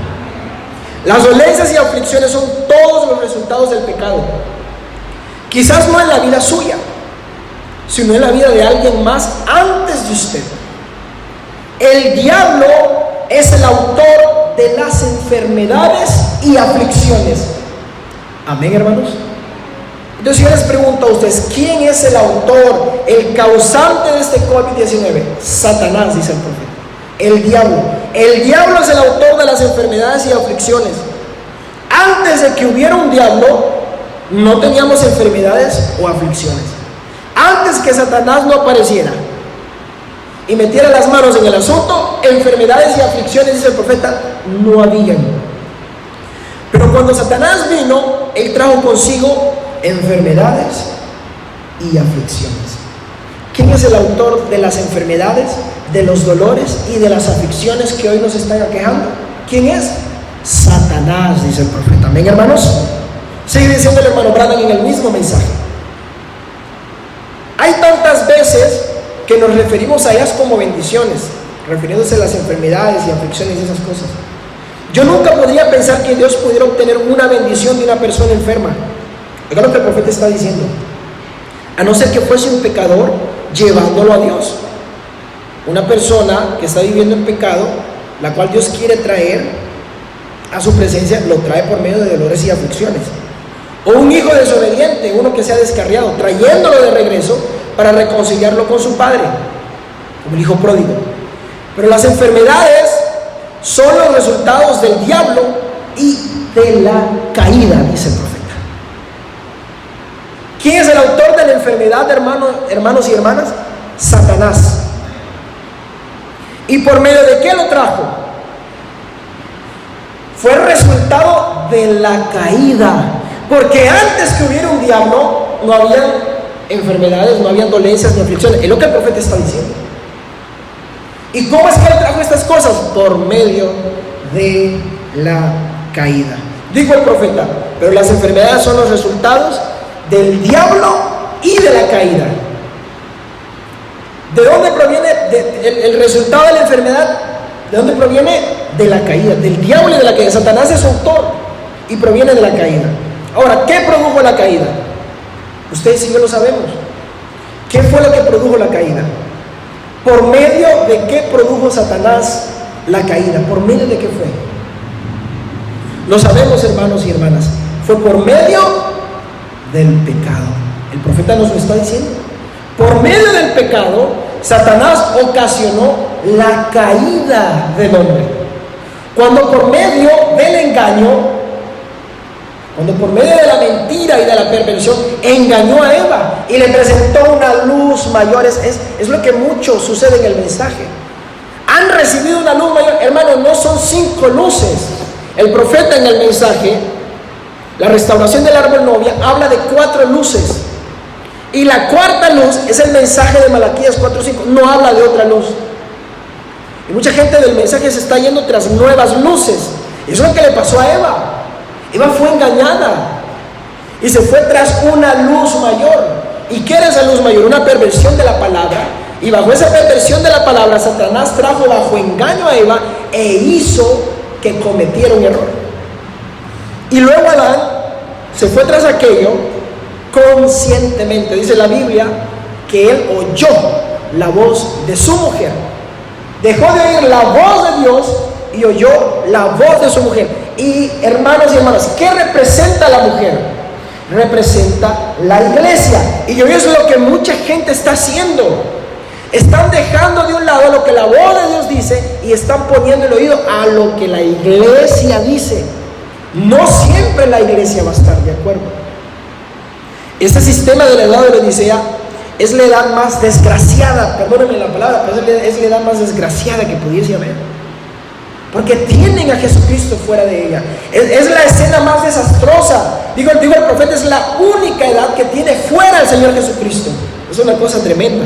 Las dolencias y aflicciones son todos los resultados del pecado. Quizás no en la vida suya, sino en la vida de alguien más antes de usted. El diablo es el autor de las enfermedades y aflicciones. Amén, hermanos. Entonces yo les pregunto a ustedes, ¿quién es el autor, el causante de este COVID-19? Satanás, dice el profeta. El diablo. El diablo es el autor de las enfermedades y aflicciones. Antes de que hubiera un diablo, no teníamos enfermedades o aflicciones. Antes que Satanás no apareciera y metiera las manos en el asunto, enfermedades y aflicciones, dice el profeta, no habían. Pero cuando Satanás vino, él trajo consigo enfermedades y aflicciones. ¿Quién es el autor de las enfermedades, de los dolores y de las aflicciones que hoy nos están aquejando? ¿Quién es? Satanás, dice el profeta. Amén, hermanos. Sigue diciendo el hermano Branham en el mismo mensaje. Hay tantas veces que nos referimos a ellas como bendiciones, refiriéndose a las enfermedades y aflicciones y esas cosas. Yo nunca podría pensar que Dios pudiera obtener una bendición de una persona enferma. Oiga lo que el profeta está diciendo. A no ser que fuese un pecador llevándolo a Dios. Una persona que está viviendo en pecado, la cual Dios quiere traer a su presencia, lo trae por medio de dolores y aflicciones. O un hijo desobediente, uno que se ha descarriado, trayéndolo de regreso para reconciliarlo con su padre, como el hijo pródigo. Pero las enfermedades son los resultados del diablo y de la caída, dice el profeta. ¿Quién es el autor de la enfermedad, hermanos y hermanas? Satanás. ¿Y por medio de qué lo trajo? Fue el resultado de la caída. Porque antes que hubiera un diablo, no había enfermedades, no había dolencias ni aflicciones. Es lo que el profeta está diciendo. ¿Y cómo es que él trajo estas cosas? Por medio de la caída. Dijo el profeta, pero las enfermedades son los resultados del diablo y de la caída. ¿De dónde proviene el resultado de la enfermedad? ¿De dónde proviene? De la caída, del diablo y de la caída. Satanás es autor y proviene de la caída. Ahora, ¿qué produjo la caída? Ustedes y yo lo sabemos. ¿Qué fue lo que produjo la caída? ¿Por medio de qué produjo Satanás la caída? ¿Por medio de qué fue? Lo sabemos, hermanos y hermanas. Fue por medio del pecado. El profeta nos lo está diciendo. Por medio del pecado, Satanás ocasionó la caída del hombre. Cuando por medio del engaño, cuando por medio de la mentira y de la perversión engañó a Eva y le presentó una luz mayor. Es lo que mucho sucede en el mensaje. Han recibido una luz mayor. Hermanos, no son 5 luces. El profeta en el mensaje, la restauración del árbol novia, habla de 4 luces. Y la cuarta luz es el mensaje de Malaquías 4:5. No habla de otra luz. Y mucha gente del mensaje se está yendo tras nuevas luces. Eso es lo que le pasó a Eva. Eva fue engañada y se fue tras una luz mayor. ¿Y qué era esa luz mayor? Una perversión de la palabra. Y bajo esa perversión de la palabra, Satanás trajo bajo engaño a Eva e hizo que cometiera un error. Y luego Adán se fue tras aquello conscientemente. Dice la Biblia que él oyó la voz de su mujer. Dejó de oír la voz de Dios y oyó la voz de su mujer. Y hermanos y hermanas, ¿qué representa la mujer? Representa la iglesia. Y yo eso es lo que mucha gente está haciendo. Están dejando de un lado lo que la voz de Dios dice y están poniendo el oído a lo que la iglesia dice. No siempre la iglesia va a estar de acuerdo. Este sistema de la edad de la Odisea es la edad más desgraciada, perdónenme la palabra, pero es la edad más desgraciada que pudiese haber. Porque tienen a Jesucristo fuera de ella. Es la escena más desastrosa. Digo el profeta, es la única edad que tiene fuera al Señor Jesucristo. Es una cosa tremenda.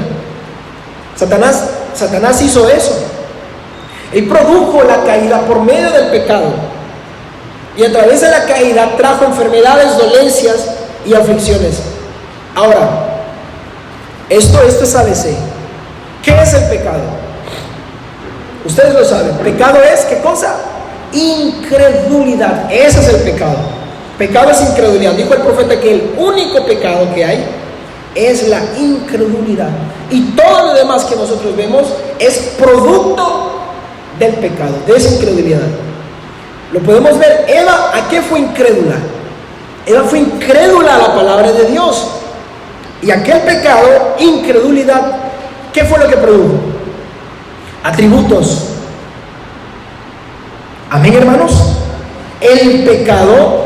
Satanás hizo eso. Él produjo la caída por medio del pecado. Y a través de la caída trajo enfermedades, dolencias y aflicciones. Ahora, esto es ABC. ¿Qué es el pecado? Ustedes lo saben. Pecado es, ¿qué cosa? Incredulidad. Ese es el pecado. Pecado es incredulidad. Dijo el profeta que el único pecado que hay es la incredulidad. Y todo lo demás que nosotros vemos es producto del pecado, de esa incredulidad. Lo podemos ver. Eva, ¿a qué fue incrédula? Eva fue incrédula a la palabra de Dios. Y aquel pecado, incredulidad, ¿qué fue lo que produjo? Atributos. Amén, hermanos. El pecado,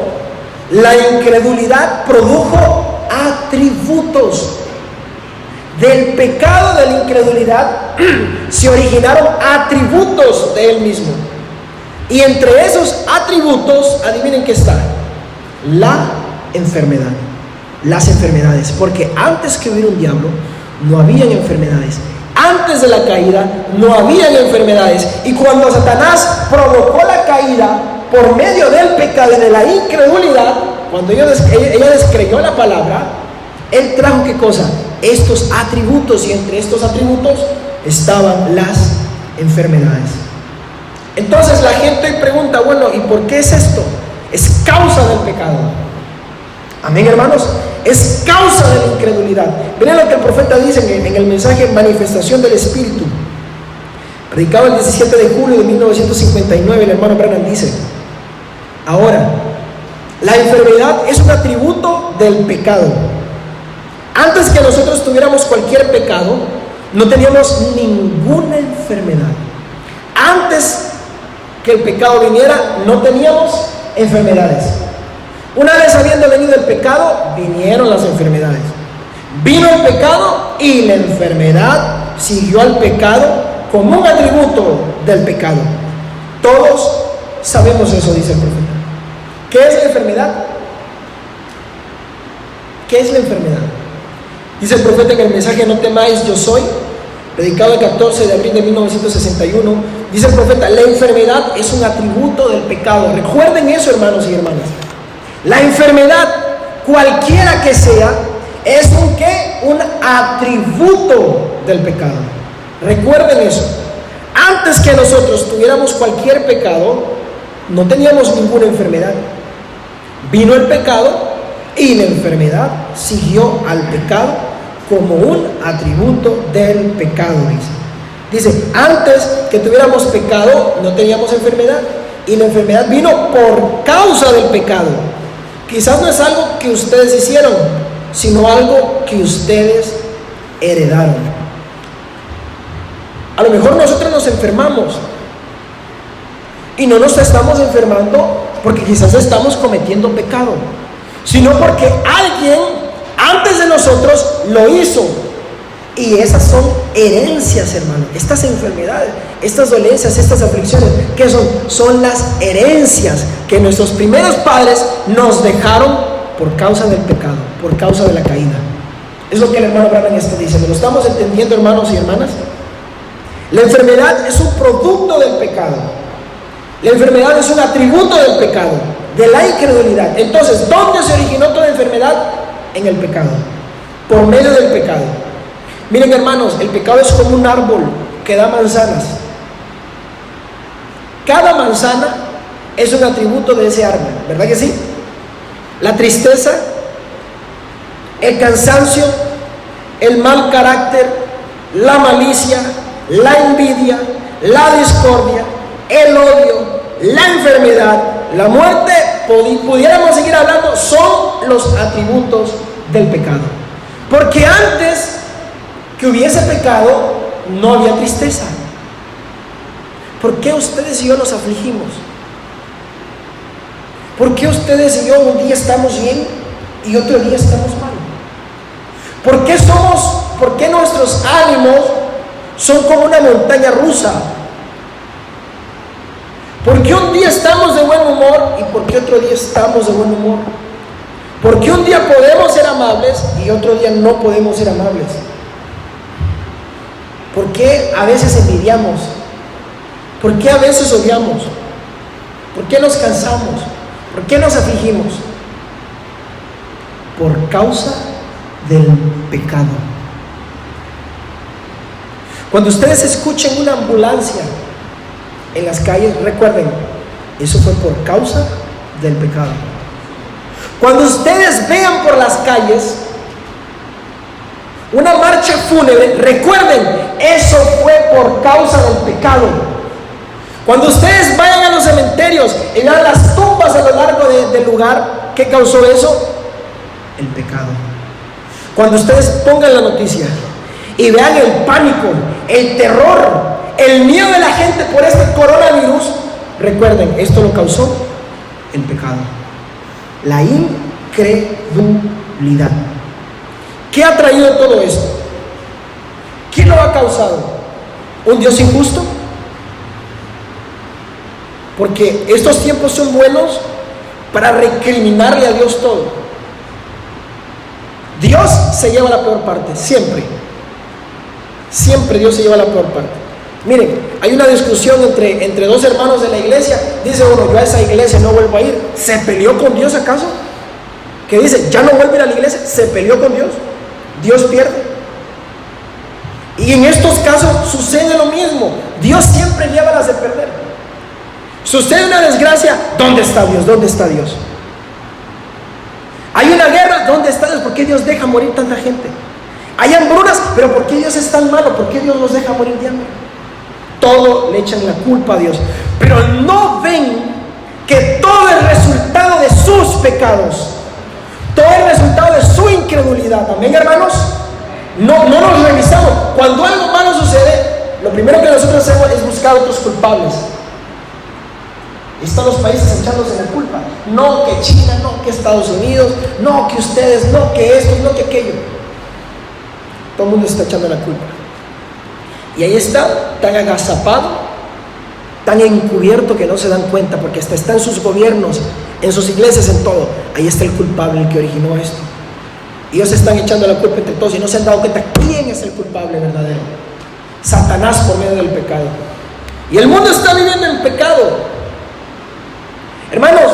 la incredulidad produjo atributos. Del pecado de la incredulidad se originaron atributos de él mismo. Y entre esos atributos, adivinen qué está: la enfermedad, las enfermedades. Porque antes que hubiera un diablo, no habían enfermedades. Antes de la caída, no habían enfermedades. Y cuando Satanás provocó la caída por medio del pecado y de la incredulidad, cuando ella descreyó la palabra, él trajo ¿qué cosa? Estos atributos, y entre estos atributos estaban las enfermedades. Entonces la gente pregunta: bueno, ¿y por qué es esto? Es causa del pecado. Amén, hermanos. Es causa de la incredulidad. Miren lo que el profeta dice en el mensaje Manifestación del Espíritu, predicado el 17 de julio de 1959. El hermano Branham dice: ahora, la enfermedad es un atributo del pecado. Antes que nosotros tuviéramos cualquier pecado, no teníamos ninguna enfermedad. Antes que el pecado viniera, no teníamos enfermedades. Una vez habiendo venido el pecado, vinieron las enfermedades. Vino el pecado y la enfermedad siguió al pecado como un atributo del pecado. Todos sabemos eso, dice el profeta. ¿Qué es la enfermedad? ¿Qué es la enfermedad? Dice el profeta en el mensaje No temáis, yo soy, predicado el 14 de abril de 1961. Dice el profeta: la enfermedad es un atributo del pecado. Recuerden eso, hermanos y hermanas. La enfermedad, cualquiera que sea, es un ¿qué? Un atributo del pecado. Recuerden eso. Antes que nosotros tuviéramos cualquier pecado, no teníamos ninguna enfermedad. Vino el pecado y la enfermedad siguió al pecado como un atributo del pecado, dice, antes que tuviéramos pecado no teníamos enfermedad, y la enfermedad vino por causa del pecado. Quizás no es algo que ustedes hicieron, sino algo que ustedes heredaron. A lo mejor nosotros nos enfermamos, y no nos estamos enfermando porque quizás estamos cometiendo pecado, sino porque alguien antes de nosotros lo hizo. Y esas son herencias, hermano. Estas enfermedades, estas dolencias, estas aflicciones, ¿qué son? Son las herencias que nuestros primeros padres nos dejaron por causa del pecado, por causa de la caída. Es lo que el hermano Branham está diciendo. ¿Lo estamos entendiendo, hermanos y hermanas? La enfermedad es un producto del pecado. La enfermedad es un atributo del pecado, de la incredulidad. Entonces, ¿dónde se originó toda enfermedad? En el pecado, por medio del pecado. Miren, hermanos, el pecado es como un árbol que da manzanas. Cada manzana es un atributo de ese árbol, ¿verdad que sí? La tristeza, el cansancio, el mal carácter, la malicia, la envidia, la discordia, el odio, la enfermedad, la muerte, pudiéramos seguir hablando, son los atributos del pecado. Porque antes que hubiese pecado, no había tristeza. ¿Por qué ustedes y yo nos afligimos? ¿Por qué ustedes y yo un día estamos bien y otro día estamos mal? ¿Por qué nuestros ánimos son como una montaña rusa? ¿Por qué un día estamos de buen humor y por qué otro día estamos de buen humor? ¿Por qué un día podemos ser amables y otro día no podemos ser amables? ¿Por qué a veces envidiamos? ¿Por qué a veces odiamos? ¿Por qué nos cansamos? ¿Por qué nos afligimos? Por causa del pecado. Cuando ustedes escuchen una ambulancia en las calles, recuerden, eso fue por causa del pecado. Cuando ustedes vean por las calles una marcha fúnebre, recuerden, eso fue por causa del pecado. Cuando ustedes vayan a los cementerios y vean las tumbas a lo largo del lugar, ¿qué causó eso? El pecado. Cuando ustedes pongan la noticia y vean el pánico, el terror, el miedo de la gente por este coronavirus, recuerden, esto lo causó el pecado, la incredulidad. ¿Qué ha traído todo esto? ¿Quién lo ha causado? ¿Un Dios injusto? porque estos tiempos son buenos para recriminarle a Dios todo. Dios se lleva la peor parte, siempre. Siempre Dios se lleva la peor parte. Miren, hay una discusión entre dos hermanos de la iglesia. Dice uno, yo a esa iglesia no vuelvo a ir. ¿Se peleó con Dios acaso? Que dice, ya no vuelve a ir a la iglesia. ¿Se peleó con Dios? Dios pierde. Y en estos casos sucede lo mismo. Dios siempre lleva las de perder. Sucede una desgracia, ¿dónde está Dios? ¿Dónde está Dios? Hay una guerra, ¿dónde está Dios? ¿Por qué Dios deja morir tanta gente? Hay hambrunas, pero ¿por qué Dios es tan malo? ¿Por qué Dios los deja morir de hambre? Todo le echan la culpa a Dios, pero no ven que todo el resultado de sus pecados, todo el resultado de su incredulidad. Amén, hermanos. No nos revisamos. Cuando algo malo sucede, lo primero que nosotros hacemos es buscar otros culpables. Están los países echándose la culpa. No que China, no que Estados Unidos, no que ustedes, no que esto, no que aquello. Todo el mundo está echando la culpa. Y ahí está, tan agazapado, tan encubierto que no se dan cuenta, porque hasta está en sus gobiernos, en sus iglesias, en todo. Ahí está el culpable, el que originó esto. Y ellos están echando la culpa entre todos y no se han dado cuenta quién es el culpable verdadero. Satanás por medio del pecado. Y el mundo está viviendo en pecado. Hermanos,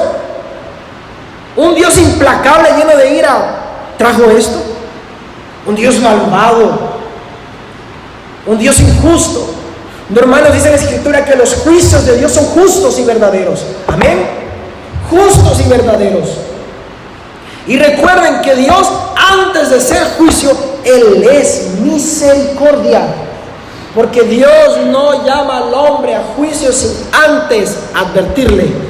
un Dios implacable, lleno de ira, trajo esto. Un Dios malvado, un Dios injusto. No, hermanos, dice la Escritura que los juicios de Dios son justos y verdaderos. Amén. Justos y verdaderos. Y recuerden que Dios, antes de ser juicio, Él es misericordia. Porque Dios no llama al hombre a juicio sin antes advertirle.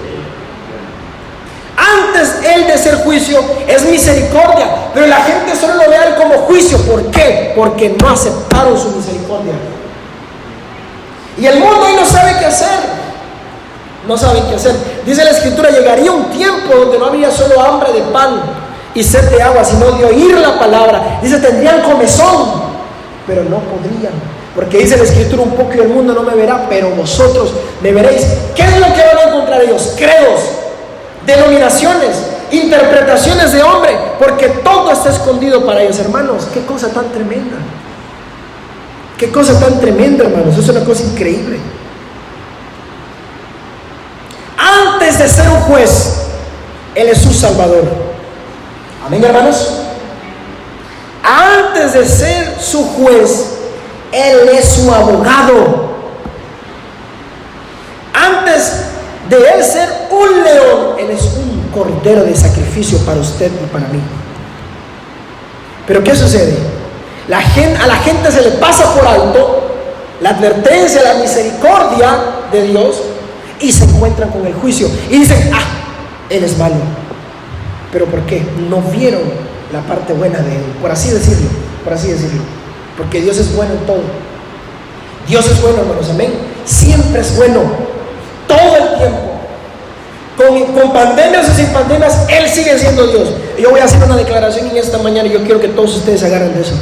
Antes Él de ser juicio es misericordia, pero la gente solo lo ve a Él como juicio. ¿Por qué? Porque no aceptaron su misericordia. Y el mundo hoy no sabe qué hacer. No saben qué hacer. Dice la Escritura, llegaría un tiempo donde no habría solo hambre de pan y sed de agua, sino de oír la palabra. Dice, tendrían comezón, pero no podrían. Porque dice la Escritura, un poco y el mundo no me verá, pero vosotros me veréis. ¿Qué es lo que van a encontrar ellos? Credos, denominaciones, interpretaciones de hombre, porque todo está escondido para ellos. Hermanos, qué cosa tan tremenda. Qué cosa tan tremenda, hermanos. Es una cosa increíble. Antes de ser un juez, Él es su Salvador. Amén, hermanos. Antes de ser su juez, Él es su abogado. Antes de Él ser un león, Él es un cordero de sacrificio para usted y para mí. Pero ¿qué sucede? A la gente se le pasa por alto la advertencia, la misericordia de Dios, y se encuentran con el juicio y dicen, Él es malo. ¿Pero por qué? No vieron la parte buena de Él, por así decirlo. Porque Dios es bueno en todo. Dios es bueno, hermanos, amén. Siempre es bueno, todo el tiempo. Con pandemias o sin pandemias, Él sigue siendo Dios. Yo voy a hacer una declaración en esta mañana y yo quiero que todos ustedes se agarren de eso.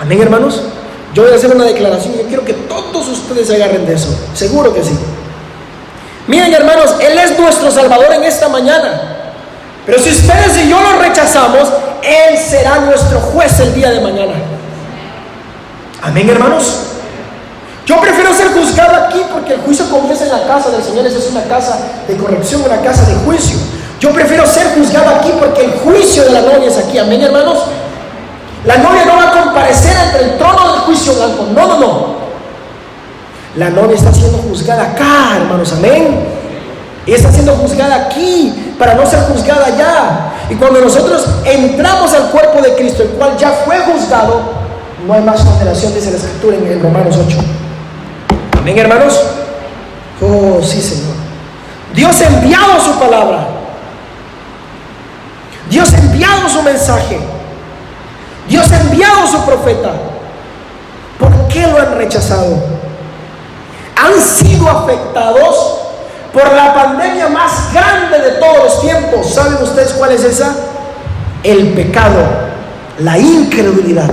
Amén, hermanos. Yo voy a hacer una declaración y yo quiero que todos ustedes se agarren de eso. Seguro que sí. Miren, hermanos, Él es nuestro Salvador en esta mañana. Pero si ustedes y yo lo rechazamos, Él será nuestro juez el día de mañana. Amén, hermanos. Yo prefiero ser juzgado aquí porque el juicio comienza en la casa del Señor. Esa es una casa de corrección, una casa de juicio. Yo prefiero ser juzgado aquí porque el juicio de la novia es aquí. Amén, hermanos. La novia no va a comparecer ante el trono del juicio blanco. No. La novia está siendo juzgada acá, hermanos. Amén. Y está siendo juzgada aquí para no ser juzgada allá. Y cuando nosotros entramos al cuerpo de Cristo, el cual ya fue juzgado, no hay más condenación, dice la Escritura en Romanos 8. Amén, hermanos. Oh, sí, Señor. Dios ha enviado su palabra. Dios ha enviado su mensaje. Dios ha enviado su profeta. ¿Por qué lo han rechazado? Han sido afectados por la pandemia más grande de todos los tiempos. ¿Saben ustedes cuál es esa? El pecado, la incredulidad.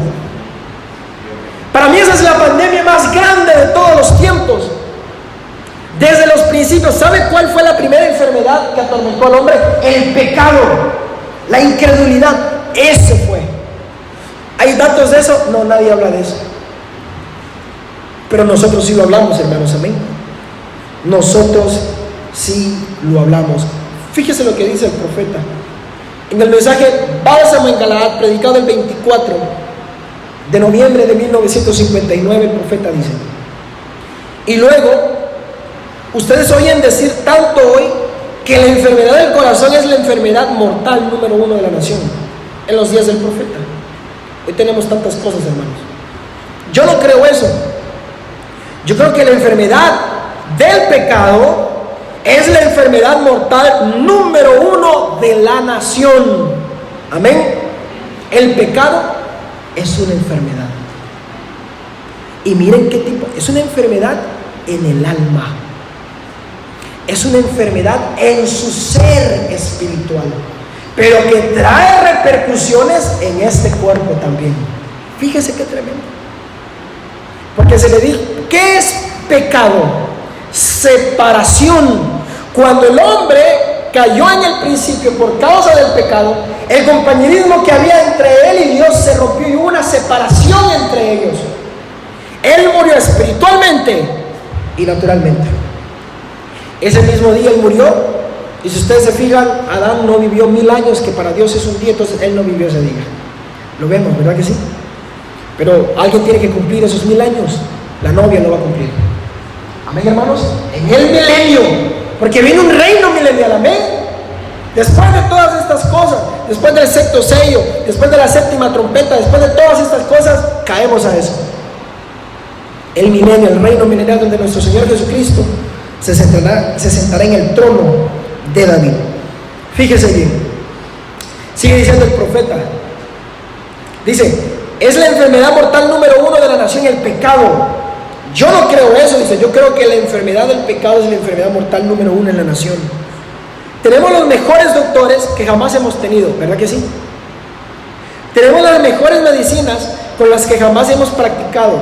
Para mí esa es la pandemia más grande de todos los tiempos. Desde los principios. ¿Sabe cuál fue la primera enfermedad que atormentó al hombre? El pecado, la incredulidad. Ese fue. ¿Hay datos de eso? No, nadie habla de eso. Pero nosotros sí lo hablamos, hermanos, amén. Nosotros sí lo hablamos. Fíjese lo que dice el profeta en el mensaje Bálsamo en Galaad, predicado el 24 de noviembre de 1959. El profeta dice: y luego, ustedes oyen decir tanto hoy que la enfermedad del corazón es la enfermedad mortal número 1 de la nación. En los días del profeta. Hoy tenemos tantas cosas, hermanos. Yo no creo eso. Yo creo que la enfermedad del pecado es la enfermedad mortal número 1 de la nación. Amén. El pecado es una enfermedad. Y miren qué tipo. Es una enfermedad en el alma. Es una enfermedad en su ser espiritual, pero que trae repercusiones en este cuerpo también. Fíjese qué tremendo. Porque se le dijo, ¿qué es pecado? Separación. Cuando el hombre cayó en el principio por causa del pecado, el compañerismo que había entre él y Dios se rompió y hubo una separación entre ellos. Él murió espiritualmente y naturalmente. Ese mismo día él murió. Y si ustedes se fijan, Adán no vivió 1000 años, que para Dios es un día, entonces él no vivió ese día. Lo vemos, ¿verdad que sí? Pero alguien tiene que cumplir esos 1000 años. La novia lo va a cumplir. Amén, hermanos. En el milenio, porque viene un reino milenial. Amén. Después de todas estas cosas, después del sexto sello, después de la séptima trompeta, después de todas estas cosas, caemos a eso. El milenio, el reino milenial, donde nuestro Señor Jesucristo se sentará en el trono de David. Fíjese bien. Sigue diciendo el profeta. Dice: es la enfermedad mortal número 1 de la nación, el pecado. Yo no creo eso, dice. Yo creo que la enfermedad del pecado es la enfermedad mortal número 1 en la nación. Tenemos los mejores doctores que jamás hemos tenido, ¿verdad que sí? Tenemos las mejores medicinas con las que jamás hemos practicado,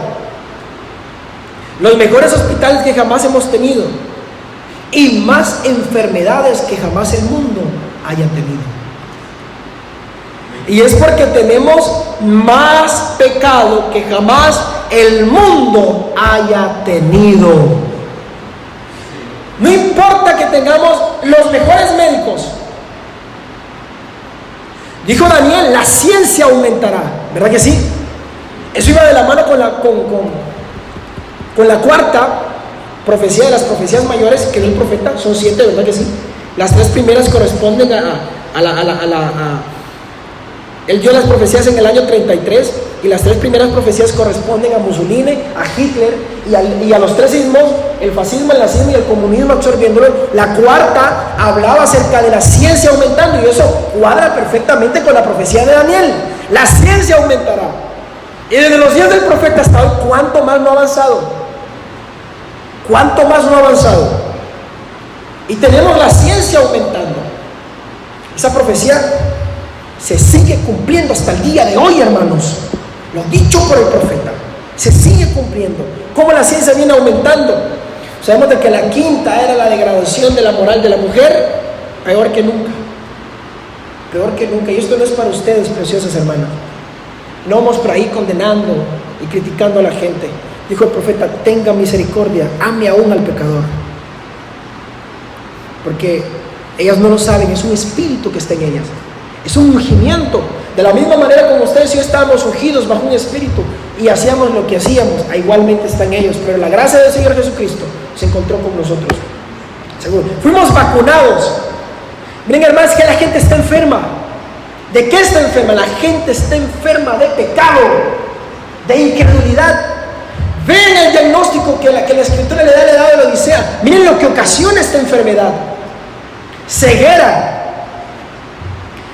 los mejores hospitales que jamás hemos tenido, y más enfermedades que jamás el mundo haya tenido. Y es porque tenemos más pecado que jamás el mundo haya tenido. No importa que tengamos los mejores médicos. Dijo Daniel, la ciencia aumentará, ¿verdad que sí? Eso iba de la mano con la cuarta profecía de las profecías mayores que dio el profeta. Son 7, ¿verdad que sí? Las 3 primeras corresponden él dio las profecías en el año 33, y las 3 primeras profecías corresponden a Mussolini, a Hitler y a los 3 sismos, el fascismo, el nazismo y el comunismo absorbiéndolo. La cuarta hablaba acerca de la ciencia aumentando, y eso cuadra perfectamente con la profecía de Daniel. La ciencia aumentará. Y desde los días del profeta hasta hoy, ¿cuánto más no ha avanzado? ¿Cuánto más no ha avanzado? Y tenemos la ciencia aumentando. Esa profecía se sigue cumpliendo hasta el día de hoy, hermanos. Lo dicho por el profeta se sigue cumpliendo. ¿Cómo la ciencia viene aumentando? Sabemos de que la quinta era la degradación de la moral de la mujer. Peor que nunca. Peor que nunca. Y esto no es para ustedes, preciosas hermanas. No vamos por ahí condenando y criticando a la gente. Dijo el profeta: tenga misericordia, ame aún al pecador. Porque ellas no lo saben, es un espíritu que está en ellas. Es un ungimiento. De la misma manera como ustedes y yo estábamos ungidos bajo un espíritu y hacíamos lo que hacíamos, igualmente están ellos. Pero la gracia del Señor Jesucristo se encontró con nosotros. Seguro. Fuimos vacunados. Miren, hermanos, que la gente está enferma. ¿De qué está enferma? La gente está enferma de pecado, de incredulidad. Ven el diagnóstico que la Escritura le da a la edad de la Odisea. Miren lo que ocasiona esta enfermedad: ceguera.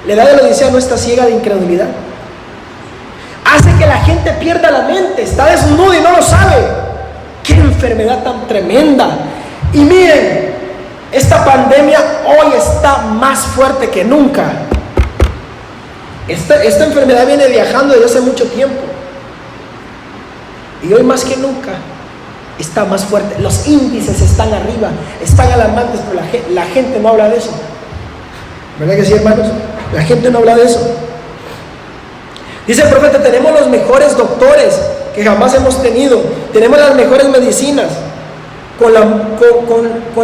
La edad de la Odisea no está ciega de incredulidad. Hace que la gente pierda la mente, está desnuda y no lo sabe. ¡Qué enfermedad tan tremenda! Y miren, esta pandemia hoy está más fuerte que nunca. Esta enfermedad viene viajando desde hace mucho tiempo. Y hoy más que nunca está más fuerte. Los índices están arriba, están alarmantes, pero la gente no habla de eso. ¿Verdad que sí, hermanos? La gente no habla de eso. Dice el profeta, tenemos los mejores doctores que jamás hemos tenido, tenemos las mejores medicinas con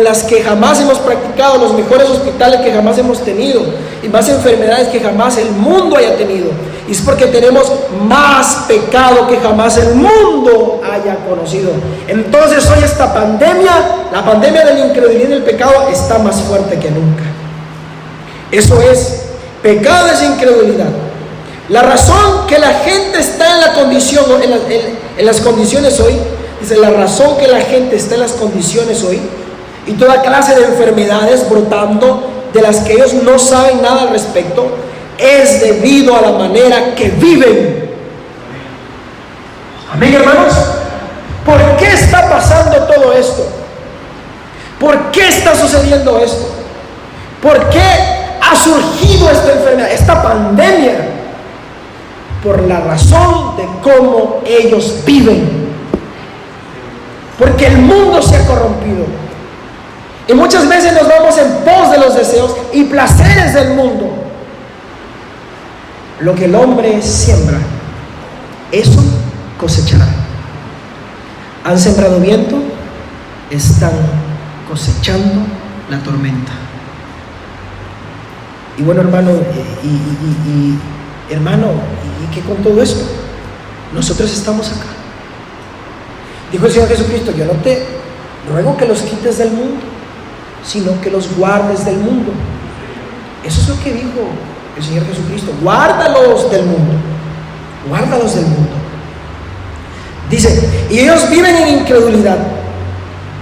las que jamás hemos practicado, los mejores hospitales que jamás hemos tenido y más enfermedades que jamás el mundo haya tenido. Y es porque tenemos más pecado que jamás el mundo haya conocido. Entonces hoy esta pandemia, la pandemia de la incredulidad y del pecado, está más fuerte que nunca. Eso es, pecado es incredulidad. La razón que la gente está en la condición, en las condiciones hoy, dice, la razón que la gente está en las condiciones hoy y toda clase de enfermedades brotando de las que ellos no saben nada al respecto, es debido a la manera que viven. Amén, hermanos. ¿Por qué está pasando todo esto? ¿Por qué está sucediendo esto? ¿Por qué ha surgido esta enfermedad, esta pandemia? Por la razón de cómo ellos viven. Porque el mundo se ha corrompido. Y muchas veces nos vamos en pos de los deseos y placeres del mundo. Lo que el hombre siembra, eso cosechará. Han sembrado viento, están cosechando la tormenta. Y bueno, hermano, ¿y qué con todo esto? Nosotros estamos acá. Dijo el Señor Jesucristo, yo no te ruego que los quites del mundo, sino que los guardes del mundo. Eso es lo que dijo el Señor Jesucristo, guárdalos del mundo, guárdalos del mundo. Dice, y ellos viven en incredulidad.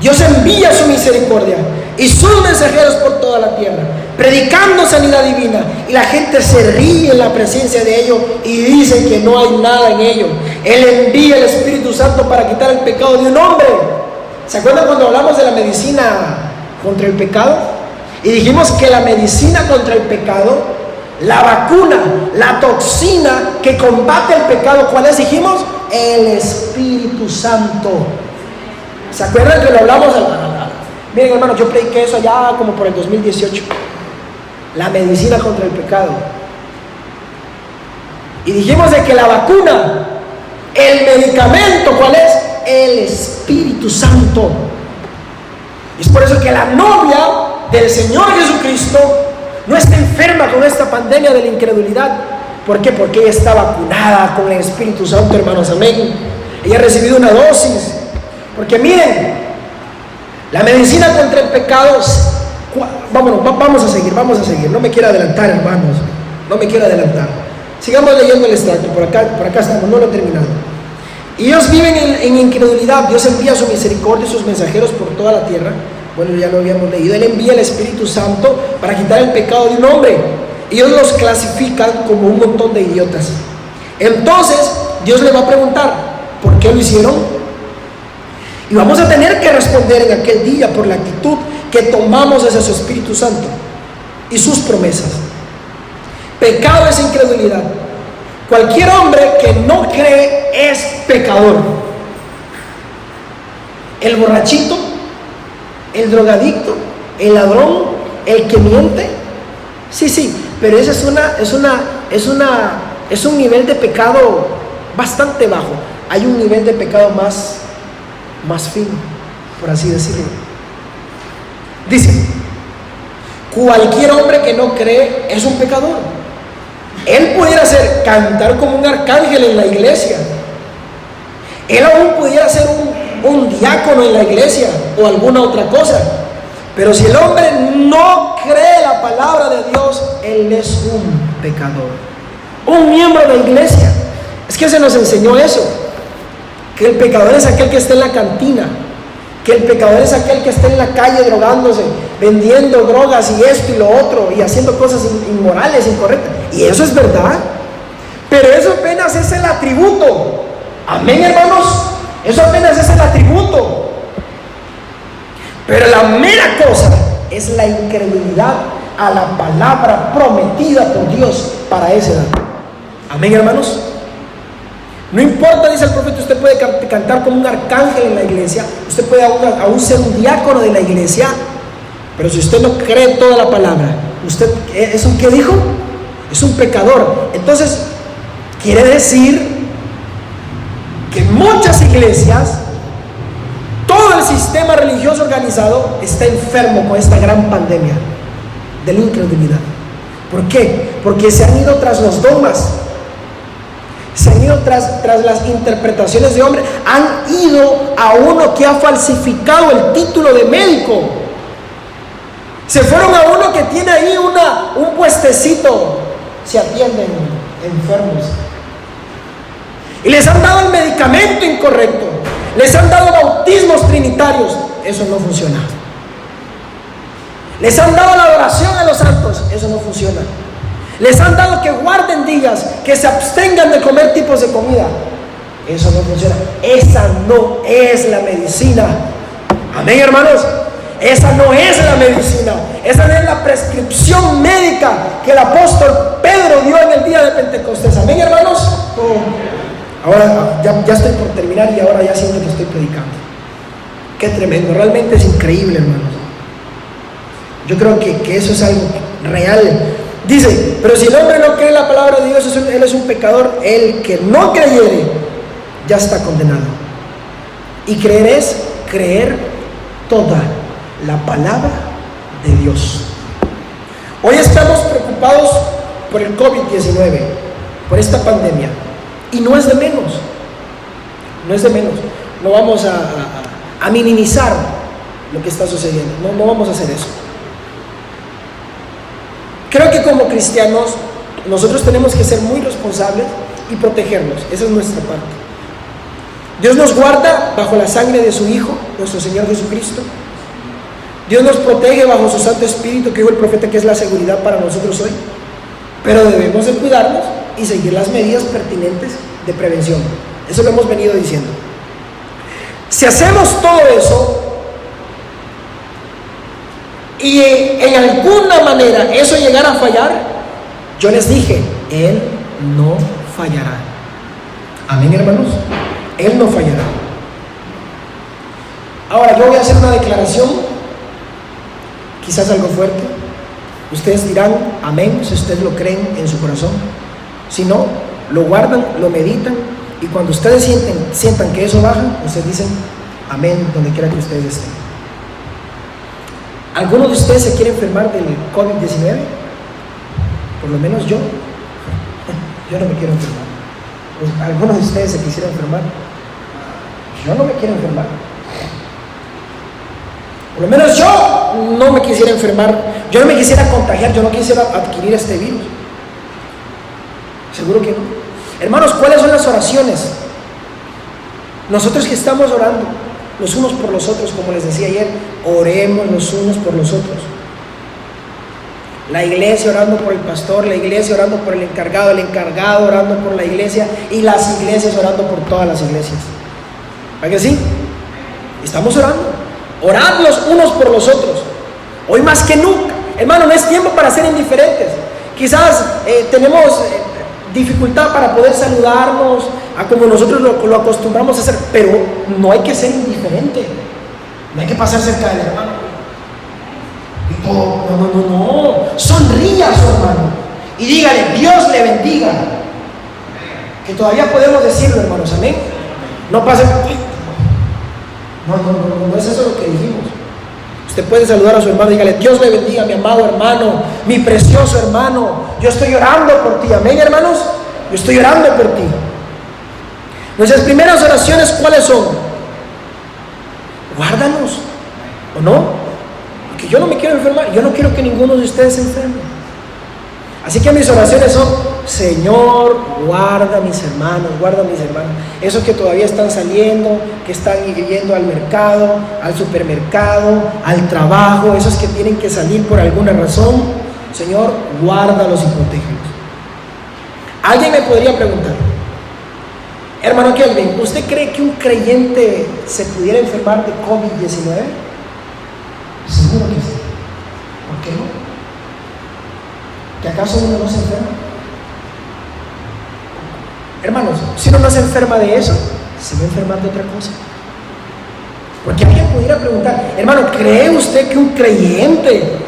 Dios envía su misericordia y sus mensajeros por toda la tierra, predicando sanidad divina, y la gente se ríe en la presencia de ellos y dicen que no hay nada en ellos. Él envía el Espíritu Santo para quitar el pecado de un hombre. ¿Se acuerdan cuando hablamos de la medicina contra el pecado? Y dijimos que la medicina contra el pecado, la vacuna, la toxina que combate el pecado, ¿cuál es? Dijimos, el Espíritu Santo. ¿Se acuerdan que lo hablamos? Miren, hermanos, yo prediqué eso allá como por el 2018. La medicina contra el pecado. Y dijimos de que la vacuna, el medicamento, ¿cuál es? El Espíritu Santo. Y es por eso que la novia del Señor Jesucristo no está enferma con esta pandemia de la incredulidad. ¿Por qué? Porque ella está vacunada con el Espíritu Santo, hermanos, amén. Ella ha recibido una dosis. Porque miren, la medicina contra el pecado, vamos a seguir, no me quiero adelantar, hermanos, no me quiero adelantar. Sigamos leyendo el extracto, por acá estamos, no lo he terminado. Y ellos viven en incredulidad. Dios envía su misericordia y sus mensajeros por toda la tierra. Bueno, ya lo habíamos leído. Él envía el Espíritu Santo para quitar el pecado de un hombre. Ellos los clasifican como un montón de idiotas. Entonces Dios le va a preguntar, ¿por qué lo hicieron? Y vamos a tener que responder en aquel día por la actitud que tomamos hacia su Espíritu Santo y sus promesas. Pecado es incredulidad. Cualquier hombre que no cree es pecador. El borrachito, el drogadicto, el ladrón, el que miente, sí, pero ese es un nivel de pecado bastante bajo. Hay un nivel de pecado más fino, por así decirlo. Dice, cualquier hombre que no cree es un pecador. Él pudiera cantar como un arcángel en la iglesia. Él aún pudiera ser un diácono en la iglesia o alguna otra cosa. Pero si el hombre no cree la palabra de Dios, él es un pecador. Un miembro de la iglesia. Es que se nos enseñó eso. Que el pecador es aquel que está en la cantina, que el pecador es aquel que está en la calle drogándose, vendiendo drogas y esto y lo otro y haciendo cosas inmorales, incorrectas. Y eso es verdad, pero eso apenas es el atributo. Amén, hermanos, eso apenas es el atributo. Pero la mera cosa es la incredulidad a la palabra prometida por Dios para esa edad. Amén, hermanos. No importa, dice el profeta, usted puede cantar como un arcángel en la iglesia, usted puede aún ser un diácono de la iglesia, pero si usted no cree toda la palabra, usted es un, ¿qué dijo? Es un pecador. Entonces, quiere decir que muchas iglesias, todo el sistema religioso organizado está enfermo con esta gran pandemia de la incredulidad. ¿Por qué? Porque se han ido tras los dogmas, se han ido tras las interpretaciones de hombres, han ido a uno que ha falsificado el título de médico, se fueron a uno que tiene ahí un puestecito, se atienden enfermos y les han dado el medicamento incorrecto, les han dado bautismos trinitarios, eso no funciona. Les han dado la adoración a los santos, eso no funciona. Les han dado que guarden días, que se abstengan de comer tipos de comida, eso no funciona. Esa no es la medicina. Amén, hermanos. Esa no es la medicina. Esa no es la prescripción médica que el apóstol Pedro dio en el día de Pentecostés. Amén, hermanos. Ahora ya estoy por terminar y ahora ya siento que estoy predicando. Qué tremendo, realmente es increíble, hermanos. Yo creo que eso es algo real. Dice, pero si el hombre no cree en la palabra de Dios, él es un pecador. El que no creyere ya está condenado. Y creer es creer toda la palabra de Dios. Hoy estamos preocupados por el COVID-19, por esta pandemia, y no es de menos, no es de menos. No vamos a minimizar lo que está sucediendo, no vamos a hacer eso. Creo que como cristianos nosotros tenemos que ser muy responsables y protegernos. Esa es nuestra parte. Dios nos guarda bajo la sangre de su Hijo, nuestro Señor Jesucristo. Dios nos protege bajo su Santo Espíritu, que dijo el profeta que es la seguridad para nosotros hoy. Pero debemos de cuidarnos y seguir las medidas pertinentes de prevención. Eso lo hemos venido diciendo. Si hacemos todo eso y en alguna manera eso llegara a fallar, yo les dije, Él no fallará. Amén, hermanos. Él no fallará. Ahora yo voy a hacer una declaración, quizás algo fuerte. Ustedes dirán amén si ustedes lo creen en su corazón. Si no, lo guardan, lo meditan, y cuando ustedes sientan que eso baja, ustedes dicen amén donde quiera que ustedes estén. ¿Alguno de ustedes se quiere enfermar del COVID-19? Por lo menos yo no me quiero enfermar. Pues, ¿alguno de ustedes se quisiera enfermar? Yo no me quiero enfermar. Por lo menos yo no me quisiera enfermar, yo no me quisiera contagiar, yo no quisiera adquirir este virus. Seguro que no. Hermanos, ¿cuáles son las oraciones? Nosotros que estamos orando los unos por los otros, como les decía ayer, oremos los unos por los otros. La iglesia orando por el pastor, la iglesia orando por el encargado orando por la iglesia, y las iglesias orando por todas las iglesias. ¿Para que sí? Estamos orando. Orad los unos por los otros. Hoy más que nunca, hermano, no es tiempo para ser indiferentes. Quizás tenemos dificultad para poder saludarnos a como nosotros lo acostumbramos a hacer, pero no hay que ser indiferente. No hay que pasar cerca del hermano. No. Sonría a su hermano y dígale, Dios le bendiga. Que todavía podemos decirlo, hermanos, amén. No pase. No es eso lo que dijimos. Usted puede saludar a su hermano y dígale, Dios le bendiga, mi amado hermano, mi precioso hermano. Yo estoy orando por ti, amén, hermanos. Yo estoy orando por ti. Nuestras primeras oraciones, ¿cuáles son? Guárdanos, ¿o no? Porque yo no me quiero enfermar, yo no quiero que ninguno de ustedes se enferme. Así que mis oraciones son, Señor, guarda a mis hermanos, esos que todavía están saliendo, que están yendo al mercado, al supermercado, al trabajo, esos que tienen que salir por alguna razón, Señor, guárdalos y protégelos. Alguien me podría preguntar, hermano Kelvin, ¿usted cree que un creyente se pudiera enfermar de COVID-19? Seguro que sí. ¿Por qué no? ¿Que acaso uno no se enferma? Hermanos, si uno no se enferma de eso, se va a enfermar de otra cosa. Porque alguien pudiera preguntar, hermano, ¿cree usted que un creyente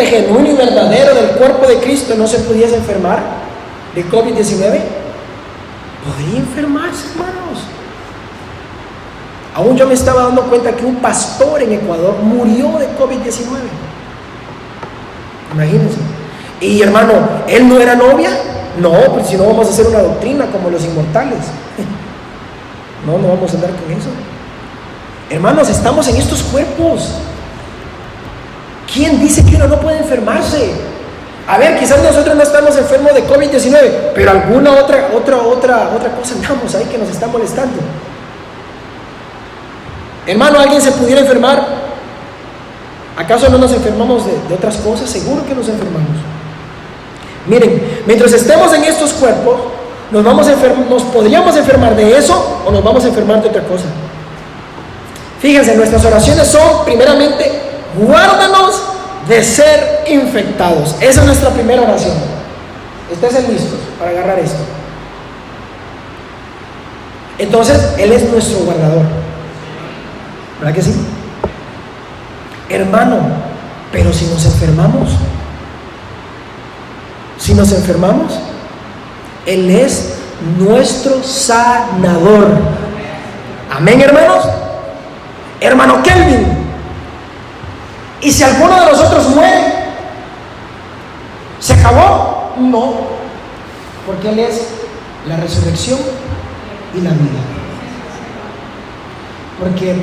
genuino y verdadero del cuerpo de Cristo no se pudiese enfermar de COVID-19? Podría enfermarse, hermanos. Aún yo me estaba dando cuenta que un pastor en Ecuador murió de COVID-19. Imagínense. Y hermano, ¿él no era novia? No, pues si no vamos a hacer una doctrina como los inmortales. No vamos a andar con eso. Hermanos, estamos en estos cuerpos. ¿Quién dice que uno no puede enfermarse? A ver, quizás nosotros no estamos enfermos de COVID-19, pero alguna otra cosa andamos ahí que nos está molestando. Hermano, ¿alguien se pudiera enfermar? ¿Acaso no nos enfermamos de otras cosas? Seguro que nos enfermamos. Miren, mientras estemos en estos cuerpos, nos podríamos enfermar de eso o nos vamos a enfermar de otra cosa. Fíjense, nuestras oraciones son, primeramente, guárdanos de ser infectados. Esa es nuestra primera oración. Estén listos para agarrar esto. Entonces, Él es nuestro guardador. ¿Verdad que sí? Hermano, pero si nos enfermamos, Él es nuestro sanador. Amén, hermanos. Hermano Kelvin, ¿y si alguno de nosotros muere? ¿Se acabó? No, porque Él es la resurrección y la vida. Porque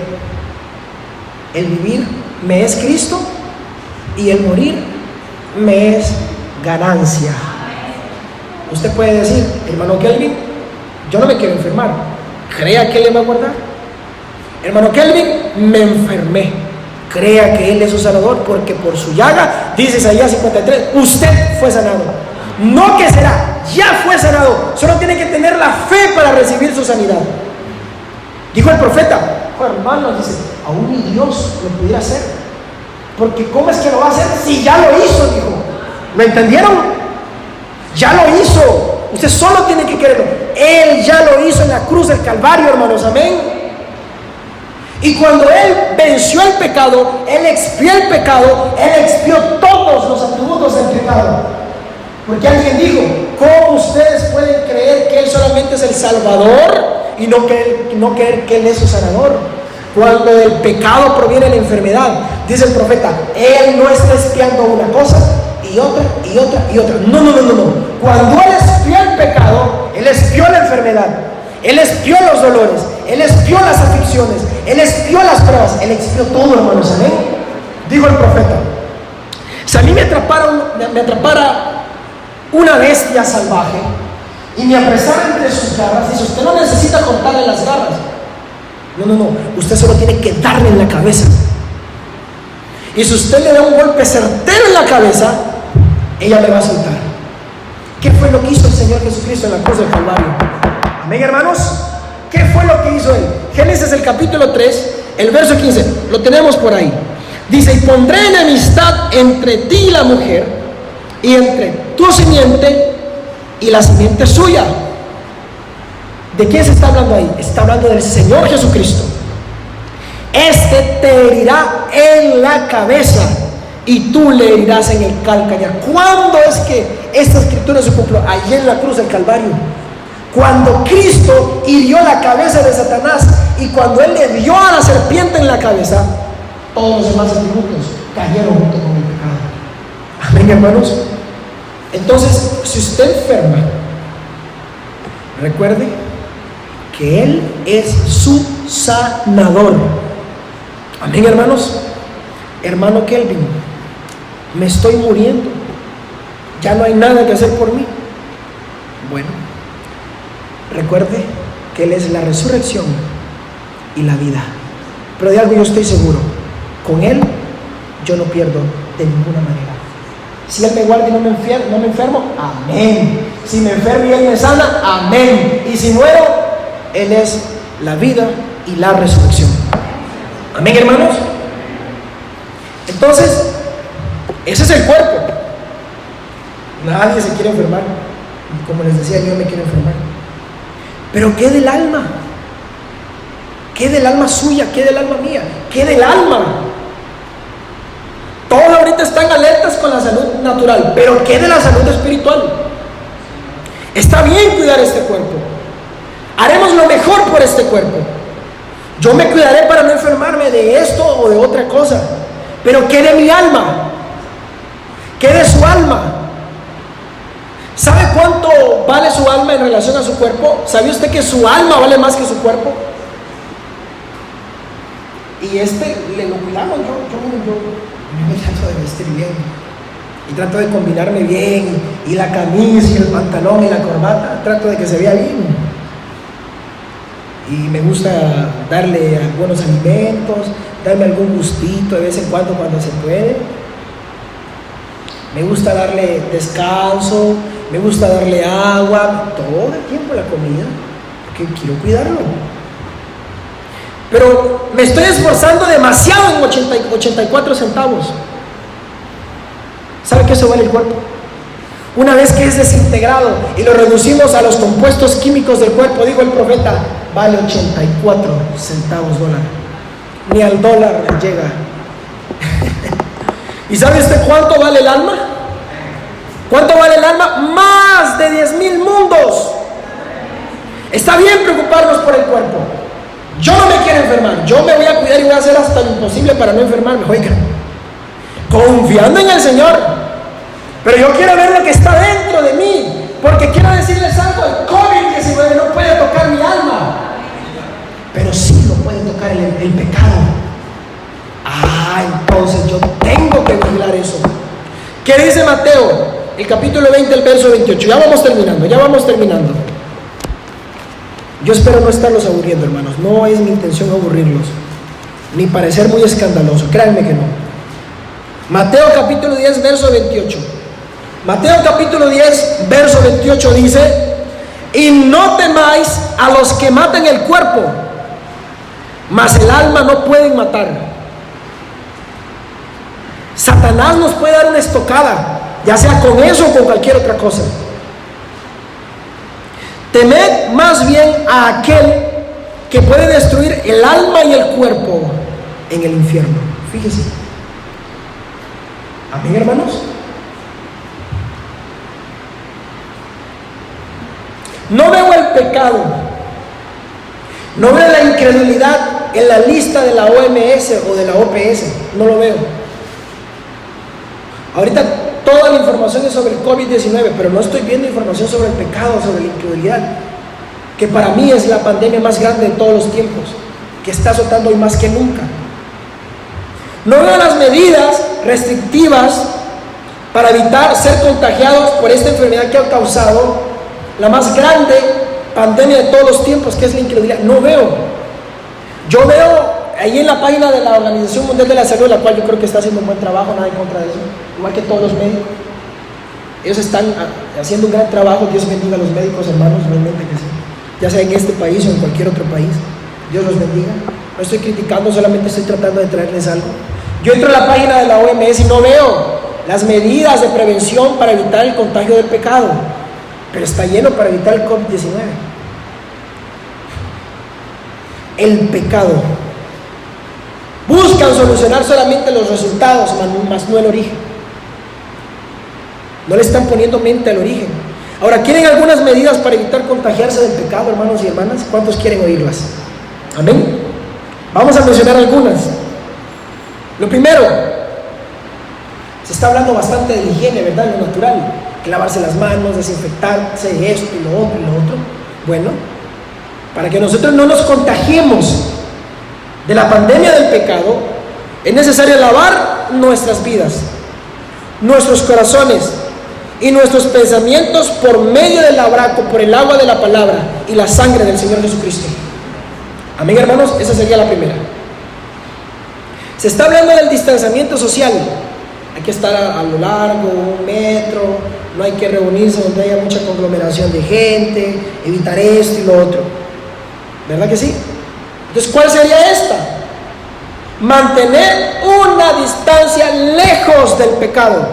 el vivir me es Cristo y el morir me es ganancia. Usted puede decir, hermano Kelvin, yo no me quiero enfermar. ¿Crea que Él le va a guardar? Hermano Kelvin, me enfermé. Crea que Él es su sanador, porque por su llaga, dice Isaías 53, usted fue sanado. No que será, ya fue sanado. Solo tiene que tener la fe para recibir su sanidad. Dijo el profeta, hermano, dice, aún mi Dios lo pudiera hacer. Porque ¿cómo es que lo va a hacer si ya lo hizo? Dijo. ¿Lo entendieron? Ya lo hizo. Usted solo tiene que quererlo. Él ya lo hizo en la cruz del Calvario, hermanos, amén. Y cuando Él venció el pecado, Él expió el pecado, Él expió todos los atributos del pecado. Porque alguien dijo, ¿cómo ustedes pueden creer que Él solamente es el Salvador y no creer que Él es su sanador? Cuando del pecado proviene la enfermedad, dice el profeta, Él no está expiando una cosa y otra y otra y otra. No. Cuando Él expió el pecado, Él expió la enfermedad, Él expió los dolores, Él expió las aflicciones, Él expió las pruebas, Él expió todo, hermanos, amén. Dijo el profeta, si a mí me atrapara una bestia salvaje y me apresara entre sus garras, dice, usted no necesita cortarle las garras. No, usted solo tiene que darle en la cabeza. Y si usted le da un golpe certero en la cabeza, ella le va a soltar. ¿Qué fue lo que hizo el Señor Jesucristo en la cruz del Calvario? Amén, hermanos. ¿Qué fue lo que hizo Él? Génesis el capítulo 3, el verso 15, lo tenemos por ahí. Dice, y pondré enemistad entre ti y la mujer, y entre tu simiente y la simiente suya. ¿De quién se está hablando ahí? Está hablando del Señor Jesucristo. Este te herirá en la cabeza y tú le herirás en el calcañar. ¿Cuándo es que esta escritura se cumplió? Allí en la cruz del Calvario. Cuando Cristo hirió la cabeza de Satanás y cuando Él le dio a la serpiente en la cabeza, todos los demás atributos cayeron junto con el pecado. Amén, hermanos. Entonces, si usted enferma, recuerde que Él es su sanador. Amén, hermanos. Hermano Kelvin, me estoy muriendo, ya no hay nada que hacer por mí. Bueno, recuerde que Él es la resurrección y la vida. Pero de algo yo estoy seguro, con Él yo no pierdo de ninguna manera. Si Él me guarda y no me enfermo, amén. Si me enfermo y Él me sana, amén. Y si muero, Él es la vida y la resurrección. Amén, hermanos. Entonces, ese es el cuerpo. Nadie se quiere enfermar. Y como les decía, yo me quiero enfermar. Pero ¿qué del alma? ¿Qué del alma suya? ¿Qué del alma mía? ¿Qué del alma? Todos ahorita están alertas con la salud natural, pero ¿qué de la salud espiritual? Está bien cuidar este cuerpo. Haremos lo mejor por este cuerpo. Yo me cuidaré para no enfermarme de esto o de otra cosa. Pero ¿qué de mi alma? ¿Qué de su alma? ¿Sabe cuánto vale su alma en relación a su cuerpo? ¿Sabe usted que su alma vale más que su cuerpo? Y le lo cuidamos. Yo me trato de vestir bien y trato de combinarme bien, y la camisa y el pantalón y la corbata, trato de que se vea bien, y me gusta darle buenos alimentos, darme algún gustito de vez en cuando se puede. Me gusta darle descanso, me gusta darle agua, todo el tiempo la comida, porque quiero cuidarlo. Pero me estoy esforzando demasiado en 84 centavos. ¿Sabe qué eso vale el cuerpo? Una vez que es desintegrado y lo reducimos a los compuestos químicos del cuerpo, dijo el profeta, vale 84 centavos dólar. Ni al dólar llega. ¿Y sabe usted cuánto vale el alma? ¿Cuánto vale el alma? Más de 10,000 mundos. Está bien preocuparnos por el cuerpo. Yo no me quiero enfermar, yo me voy a cuidar y voy a hacer hasta lo imposible para no enfermarme, oigan, confiando en el Señor. Pero yo quiero ver lo que está dentro de mí, porque quiero decirles algo: el COVID-19 no puede tocar mi alma, pero sí lo puede tocar el pecado. Entonces yo tengo que vigilar eso. ¿Qué dice Mateo? El capítulo 20, el verso 28. Ya vamos terminando. Yo espero no estarlos aburriendo, hermanos. No es mi intención aburrirlos, ni parecer muy escandaloso. Créanme que no. Mateo capítulo 10, verso 28. Mateo capítulo 10, verso 28 dice: y no temáis a los que matan el cuerpo, mas el alma no pueden matar. Satanás nos puede dar una estocada, ya sea con eso o con cualquier otra cosa. Temed más bien a aquel que puede destruir el alma y el cuerpo en el infierno. Fíjese. Amén, hermanos. No veo el pecado, no veo la incredulidad en la lista de la OMS o de la OPS. No lo veo. Ahorita toda la información es sobre el COVID-19, pero no estoy viendo información sobre el pecado, sobre la incredulidad, que para mí es la pandemia más grande de todos los tiempos, que está azotando hoy más que nunca. No veo las medidas restrictivas para evitar ser contagiados por esta enfermedad que ha causado la más grande pandemia de todos los tiempos, que es la incredulidad. No veo. Yo veo ahí en la página de la Organización Mundial de la Salud, la cual yo creo que está haciendo un buen trabajo, nada en contra de eso, igual que todos los médicos. Ellos están haciendo un gran trabajo. Dios bendiga a los médicos, hermanos, realmente que sí, ya sea en este país o en cualquier otro país. Dios los bendiga. No estoy criticando, solamente estoy tratando de traerles algo. Yo entro a la página de la OMS y no veo las medidas de prevención para evitar el contagio del pecado, pero está lleno para evitar el COVID-19. El pecado. Buscan solucionar solamente los resultados, más no el origen. No le están poniendo mente al origen. Ahora, ¿quieren algunas medidas para evitar contagiarse del pecado, hermanos y hermanas? ¿Cuántos quieren oírlas? Amén. Vamos a mencionar algunas. Lo primero, se está hablando bastante de la higiene, ¿verdad? Lo natural, que lavarse las manos, desinfectarse, esto y lo otro. Bueno, para que nosotros no nos contagiemos de la pandemia del pecado, es necesario lavar nuestras vidas, nuestros corazones y nuestros pensamientos por medio del lavacro, por el agua de la palabra y la sangre del Señor Jesucristo. Amén, hermanos. Esa sería la primera. Se está hablando del distanciamiento social. Hay que estar a lo largo, 1 metro, no hay que reunirse donde haya mucha conglomeración de gente, evitar esto y lo otro. ¿Verdad que sí? Entonces, ¿cuál sería esta? Mantener una distancia lejos del pecado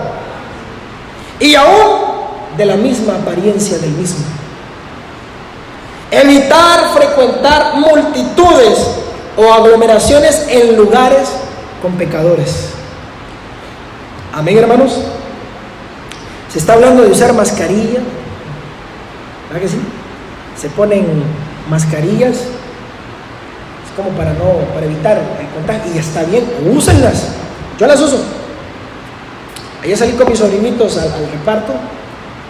y aún de la misma apariencia del mismo. Evitar frecuentar multitudes o aglomeraciones en lugares con pecadores. Amén, hermanos. Se está hablando de usar mascarilla, ¿verdad que sí? Se ponen mascarillas, es como para evitar el contagio, y está bien, úsenlas. Yo las uso. Ayer salí con mis sobrinitos al reparto,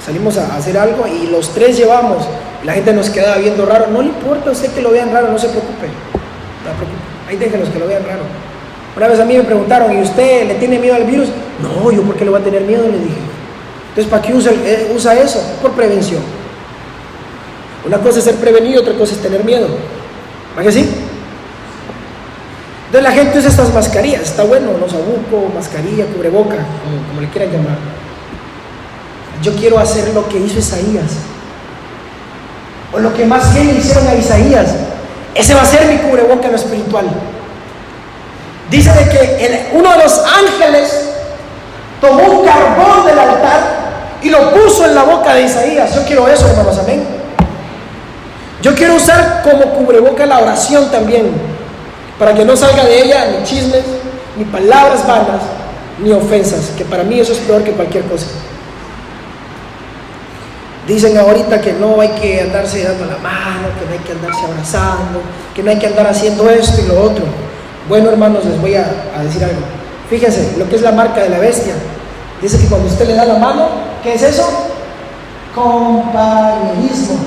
salimos a hacer algo y los tres llevamos. La gente nos quedaba viendo raro. No le importa a usted que lo vean raro, no se preocupe. No se preocupe. Ahí déjenlos que lo vean raro. Una vez a mí me preguntaron, ¿y usted le tiene miedo al virus? No, ¿yo por qué le voy a tener miedo? Le dije. Entonces, ¿para qué usa eso? Por prevención. Una cosa es ser prevenido, otra cosa es tener miedo. ¿Para qué sí? Entonces la gente usa estas mascarillas. Está bueno, no sabuco, mascarilla, cubreboca, como le quieran llamar. Yo quiero hacer lo que hizo Isaías, o lo que más bien le hicieron a Isaías. Ese va a ser mi cubreboca en lo espiritual. Dice de que uno de los ángeles tomó un carbón del altar y lo puso en la boca de Isaías. Yo quiero eso, hermanos, amén. Yo quiero usar como cubreboca la oración también, para que no salga de ella ni chismes, ni palabras vanas, ni ofensas, que para mí eso es peor que cualquier cosa. Dicen ahorita que no hay que andarse dando la mano, que no hay que andarse abrazando, que no hay que andar haciendo esto y lo otro. Bueno, hermanos, les voy a decir algo. Fíjense, lo que es la marca de la bestia. Dice que cuando usted le da la mano, ¿qué es eso? Compañerismo.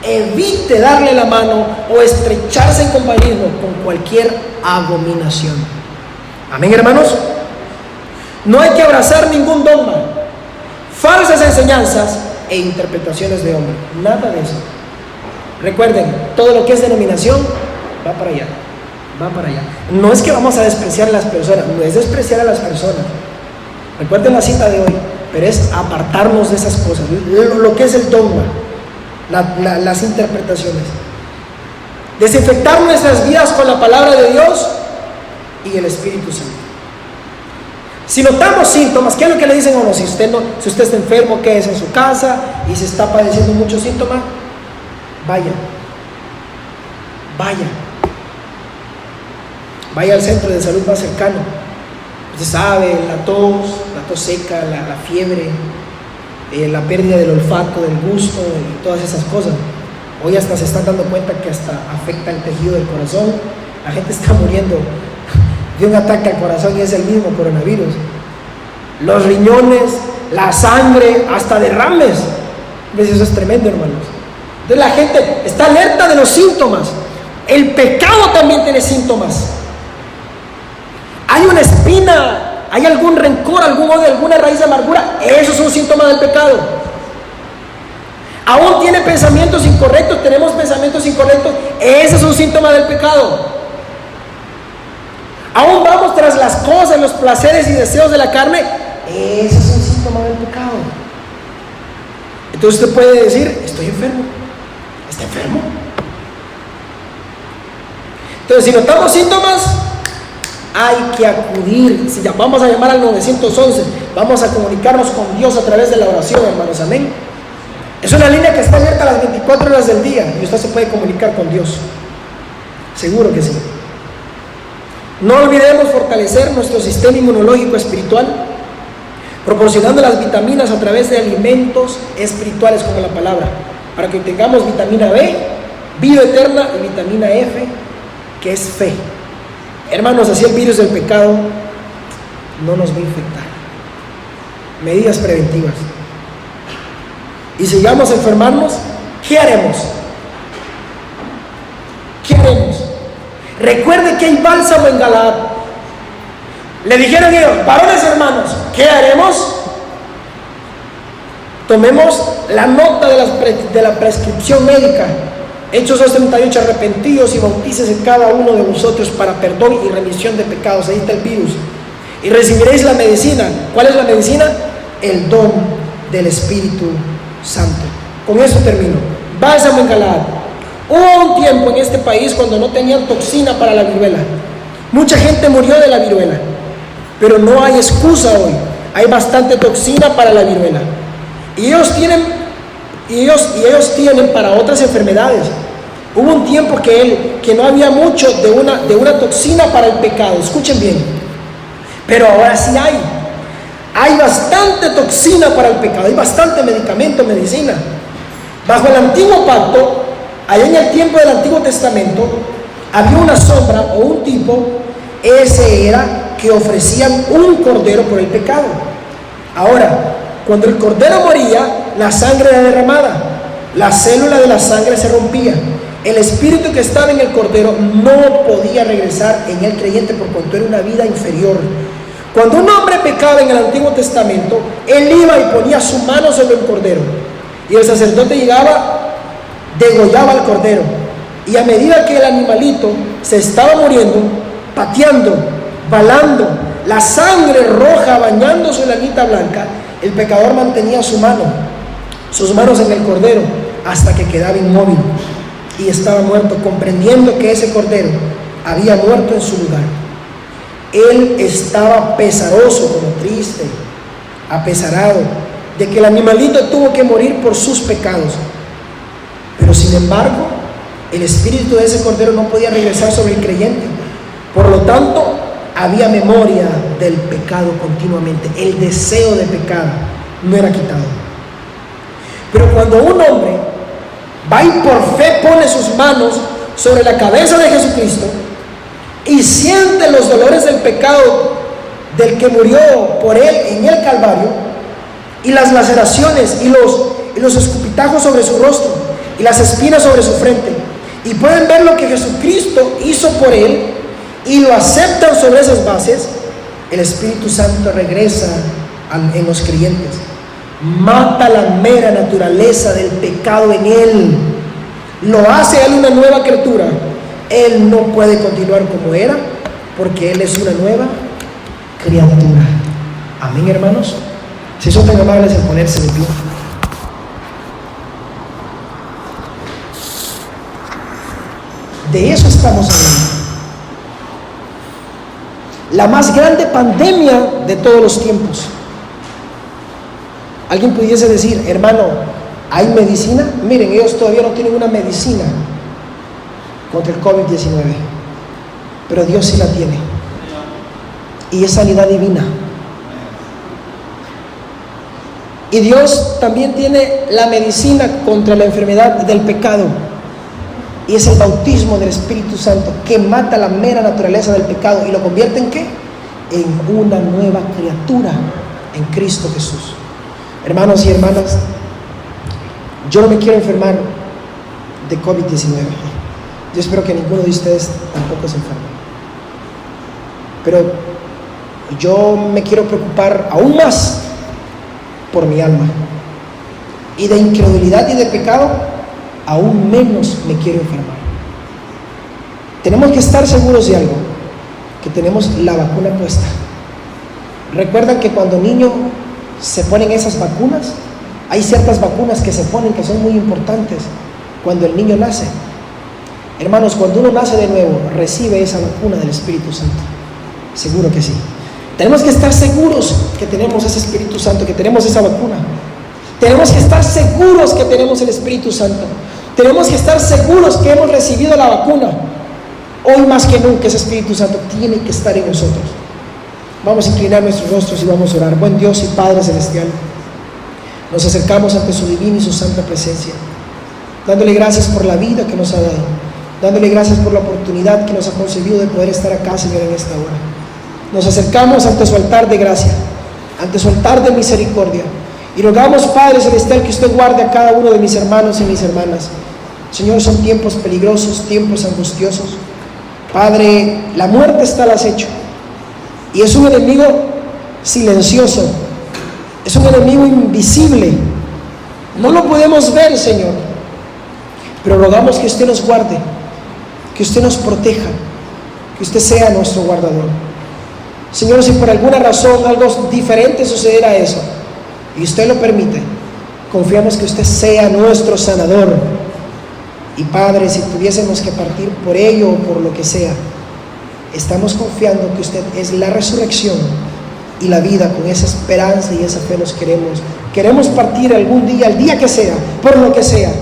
Evite darle la mano o estrecharse en compañerismo con cualquier abominación. Amén, hermanos. No hay que abrazar ningún dogma, falsas enseñanzas e interpretaciones de hombre. Nada de eso. Recuerden, todo lo que es denominación va para allá. Va para allá. No es que vamos a despreciar a las personas, no es despreciar a las personas. Recuerden la cita de hoy, pero es apartarnos de esas cosas, lo que es el dogma, las interpretaciones. Desinfectar nuestras vidas con la palabra de Dios y el Espíritu Santo. Si notamos síntomas, ¿qué es lo que le dicen a uno? Si usted está enfermo, quédese en su casa, y se está padeciendo muchos síntomas, vaya al centro de salud más cercano. Usted sabe, la tos seca, la fiebre, la pérdida del olfato, del gusto y todas esas cosas. Hoy hasta se están dando cuenta que hasta afecta el tejido del corazón. La gente está muriendo de un ataque al corazón y es el mismo coronavirus. Los riñones, la sangre, hasta derrames. Eso es tremendo, hermanos. Entonces la gente está alerta de los síntomas. El pecado también tiene síntomas. Hay una espina, hay algún rencor, algún odio, alguna raíz de amargura. Esos son síntomas del pecado. Aún tiene pensamientos incorrectos, tenemos pensamientos incorrectos. Ese es un síntoma del pecado. Aún vamos tras las cosas, los placeres y deseos de la carne. Ese es un síntoma del pecado. Entonces usted puede decir, estoy enfermo. ¿Está enfermo? Entonces si notamos síntomas, hay que acudir. Si vamos a llamar al 911, vamos a comunicarnos con Dios a través de la oración, hermanos, amén. Es una línea que está abierta a las 24 horas del día y usted se puede comunicar con Dios. Seguro que sí. No olvidemos fortalecer nuestro sistema inmunológico espiritual, proporcionando las vitaminas a través de alimentos espirituales como la palabra, para que tengamos vitamina B, vida eterna, y vitamina F, que es fe. Hermanos, así el virus del pecado no nos va a infectar. Medidas preventivas. Y si llegamos a enfermarnos, ¿qué haremos? ¿Qué haremos? Recuerde que hay bálsamo en Galaad. Le dijeron ellos, varones hermanos, ¿qué haremos? Tomemos la nota de la prescripción médica. Hechos 2:38, arrepentidos y bautícese cada uno de vosotros para perdón y remisión de pecados. Ahí está el virus. Y recibiréis la medicina. ¿Cuál es la medicina? El don del Espíritu Santo. Con eso termino. Bálsamo en Galaad. Hubo un tiempo en este país cuando no tenían toxina para la viruela. Mucha gente murió de la viruela. Pero no hay excusa hoy. Hay bastante toxina para la viruela. Y ellos tienen para otras enfermedades. Hubo un tiempo que no había mucho de una toxina para el pecado, escuchen bien, pero ahora sí hay bastante toxina para el pecado, hay bastante medicamento, medicina. Bajo el antiguo pacto, allá en el tiempo del Antiguo Testamento, había una sombra o un tipo, ese era que ofrecían un cordero por el pecado. Ahora, cuando el cordero moría, la sangre era derramada, la célula de la sangre se rompía, el espíritu que estaba en el cordero no podía regresar en el creyente por cuanto era una vida inferior. Cuando un hombre pecaba en el Antiguo Testamento, él iba y ponía su mano sobre el cordero, y el sacerdote llegaba, degollaba al cordero, y a medida que el animalito se estaba muriendo, pateando, balando, la sangre roja bañando su lanita blanca, el pecador mantenía sus manos en el cordero hasta que quedaba inmóvil y estaba muerto, comprendiendo que ese cordero había muerto en su lugar. Él estaba pesaroso, como triste, apesarado de que el animalito tuvo que morir por sus pecados, pero sin embargo el espíritu de ese cordero no podía regresar sobre el creyente. Por lo tanto, había memoria del pecado continuamente, el deseo de pecado no era quitado. Pero cuando un hombre va y por fe pone sus manos sobre la cabeza de Jesucristo y siente los dolores del pecado del que murió por él en el Calvario, y las laceraciones y los escupitajos sobre su rostro y las espinas sobre su frente, y pueden ver lo que Jesucristo hizo por él y lo aceptan sobre esas bases, el Espíritu Santo regresa en los creyentes, mata la mera naturaleza del pecado en él, lo hace a él una nueva criatura. Él no puede continuar como era, porque él es una nueva criatura. Amén, hermanos. Si son tan amables en ponerse de pie. De eso estamos hablando. La más grande pandemia de todos los tiempos. Alguien pudiese decir, hermano, ¿hay medicina? Miren, ellos todavía no tienen una medicina contra el COVID-19, pero Dios sí la tiene, y es sanidad divina. Y Dios también tiene la medicina contra la enfermedad del pecado, y es el bautismo del Espíritu Santo, que mata la mera naturaleza del pecado y lo convierte ¿en qué? En una nueva criatura en Cristo Jesús. Hermanos y hermanas, yo no me quiero enfermar de COVID-19. Yo espero que ninguno de ustedes tampoco se enferme. Pero yo me quiero preocupar aún más por mi alma. Y de incredulidad y de pecado, aún menos me quiero enfermar. Tenemos que estar seguros de algo, que tenemos la vacuna puesta. Recuerdan que cuando niños se ponen esas vacunas, hay ciertas vacunas que se ponen que son muy importantes cuando el niño nace. Hermanos, cuando uno nace de nuevo, recibe esa vacuna del Espíritu Santo. Seguro que sí. Tenemos que estar seguros que tenemos ese Espíritu Santo, que tenemos esa vacuna. Tenemos que estar seguros que tenemos el Espíritu Santo. Tenemos que estar seguros que hemos recibido la vacuna. Hoy más que nunca ese Espíritu Santo tiene que estar en nosotros. Vamos a inclinar nuestros rostros y vamos a orar. Buen Dios y Padre Celestial, nos acercamos ante su divina y su santa presencia, dándole gracias por la vida que nos ha dado, dándole gracias por la oportunidad que nos ha concedido de poder estar acá, Señor, en esta hora. Nos acercamos ante su altar de gracia, ante su altar de misericordia, y rogamos, Padre Celestial, que usted guarde a cada uno de mis hermanos y mis hermanas. Señor, son tiempos peligrosos, tiempos angustiosos. Padre, la muerte está al acecho, y es un enemigo silencioso, es un enemigo invisible, no lo podemos ver, Señor, pero rogamos que usted nos guarde, que usted nos proteja, que usted sea nuestro guardador. Señor, si por alguna razón algo diferente sucediera a eso, y usted lo permite, confiamos que usted sea nuestro sanador. Y Padre, si tuviésemos que partir por ello o por lo que sea, estamos confiando que usted es la resurrección y la vida. Con esa esperanza y esa fe nos queremos Queremos partir algún día, el día que sea, por lo que sea.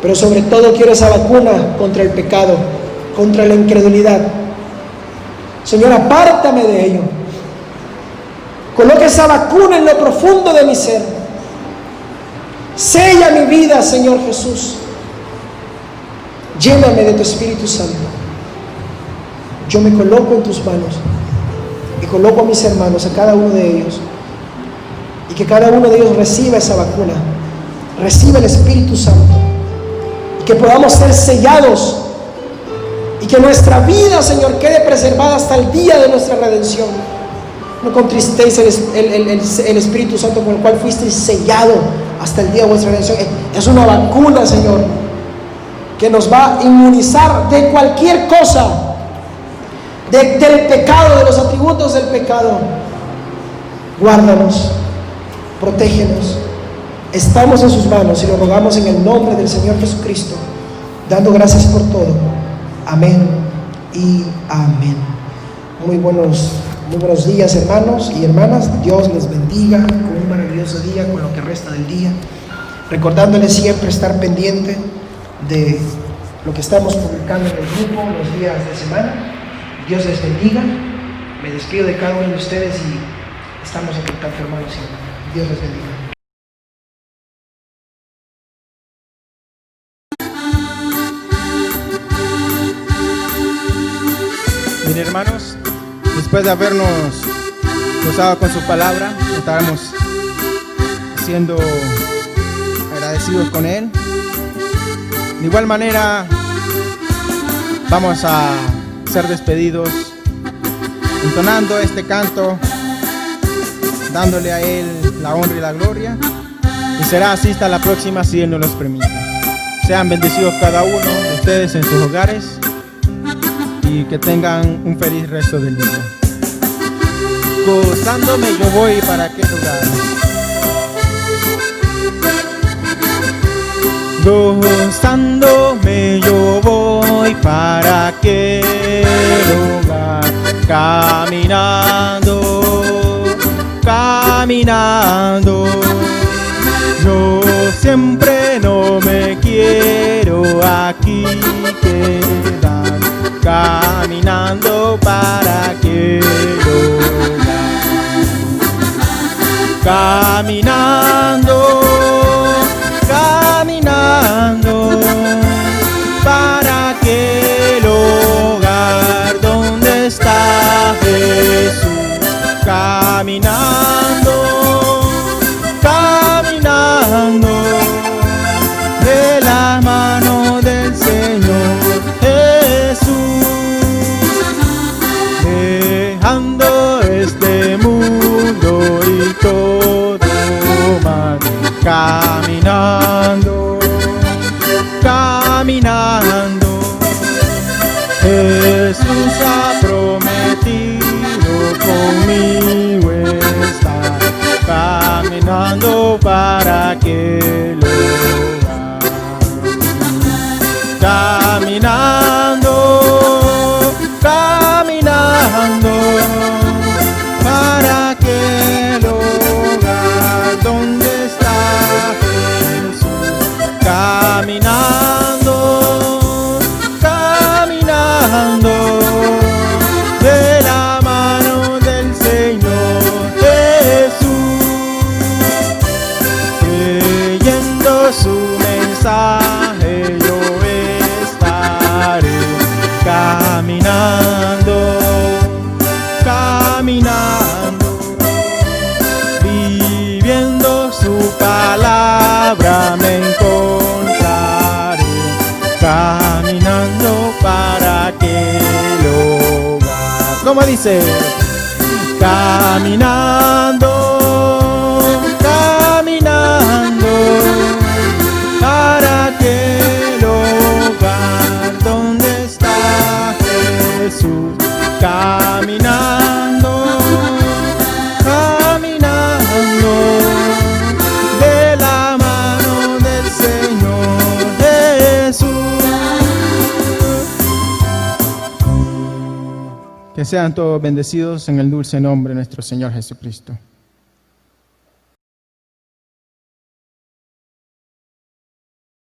Pero sobre todo quiero esa vacuna contra el pecado, contra la incredulidad. Señor, apártame de ello. Coloca esa vacuna en lo profundo de mi ser. Sella mi vida, Señor Jesús. Lléname de tu Espíritu Santo. Yo me coloco en tus manos y coloco a mis hermanos, a cada uno de ellos, y que cada uno de ellos reciba esa vacuna, reciba el Espíritu Santo, y que podamos ser sellados, y que nuestra vida, Señor, quede preservada hasta el día de nuestra redención. No contristéis el Espíritu Santo con el cual fuisteis sellado hasta el día de vuestra redención. Es una vacuna, Señor, que nos va a inmunizar de cualquier cosa, del pecado, de los atributos del pecado. Guárdanos, protégenos. Estamos en sus manos y lo rogamos en el nombre del Señor Jesucristo, dando gracias por todo. Amén y amén. Muy buenos días, hermanos y hermanas. Dios les bendiga con un maravilloso día, con lo que resta del día, recordándoles siempre estar pendiente de lo que estamos publicando en el grupo los días de semana. Dios les bendiga. Me despido de cada uno de ustedes y estamos en contacto, hermanos. Dios les bendiga. Bien, hermanos, después de habernos gozado con su palabra, estaremos siendo agradecidos con Él. De igual manera, vamos a ser despedidos entonando este canto, dándole a Él la honra y la gloria, y será así hasta la próxima si Él nos los permite. Sean bendecidos cada uno de ustedes en sus hogares y que tengan un feliz resto del día. Gozándome yo voy para aquel lugar. Gozándome yo voy para aquel lugar, caminando, yo siempre no me quiero aquí quedar, caminando para aquel lugar, caminando para aquel hogar donde está Jesús, caminando de la mano del Señor Jesús, dejando este mundo y todo mal, caminando, Jesús ha prometido conmigo estar, caminando para aquel lugar, caminando para aquel lugar donde está Jesús, caminando de la mano del Señor Jesús, creyendo su mensaje yo estaré, caminando, viviendo su palabra me encontraré, caminando para aquel hogar. ¿Cómo dice? Caminando para aquel hogar donde está Jesús, caminando de la mano del Señor Jesús. Que sean todos bendecidos en el dulce nombre de nuestro Señor Jesucristo.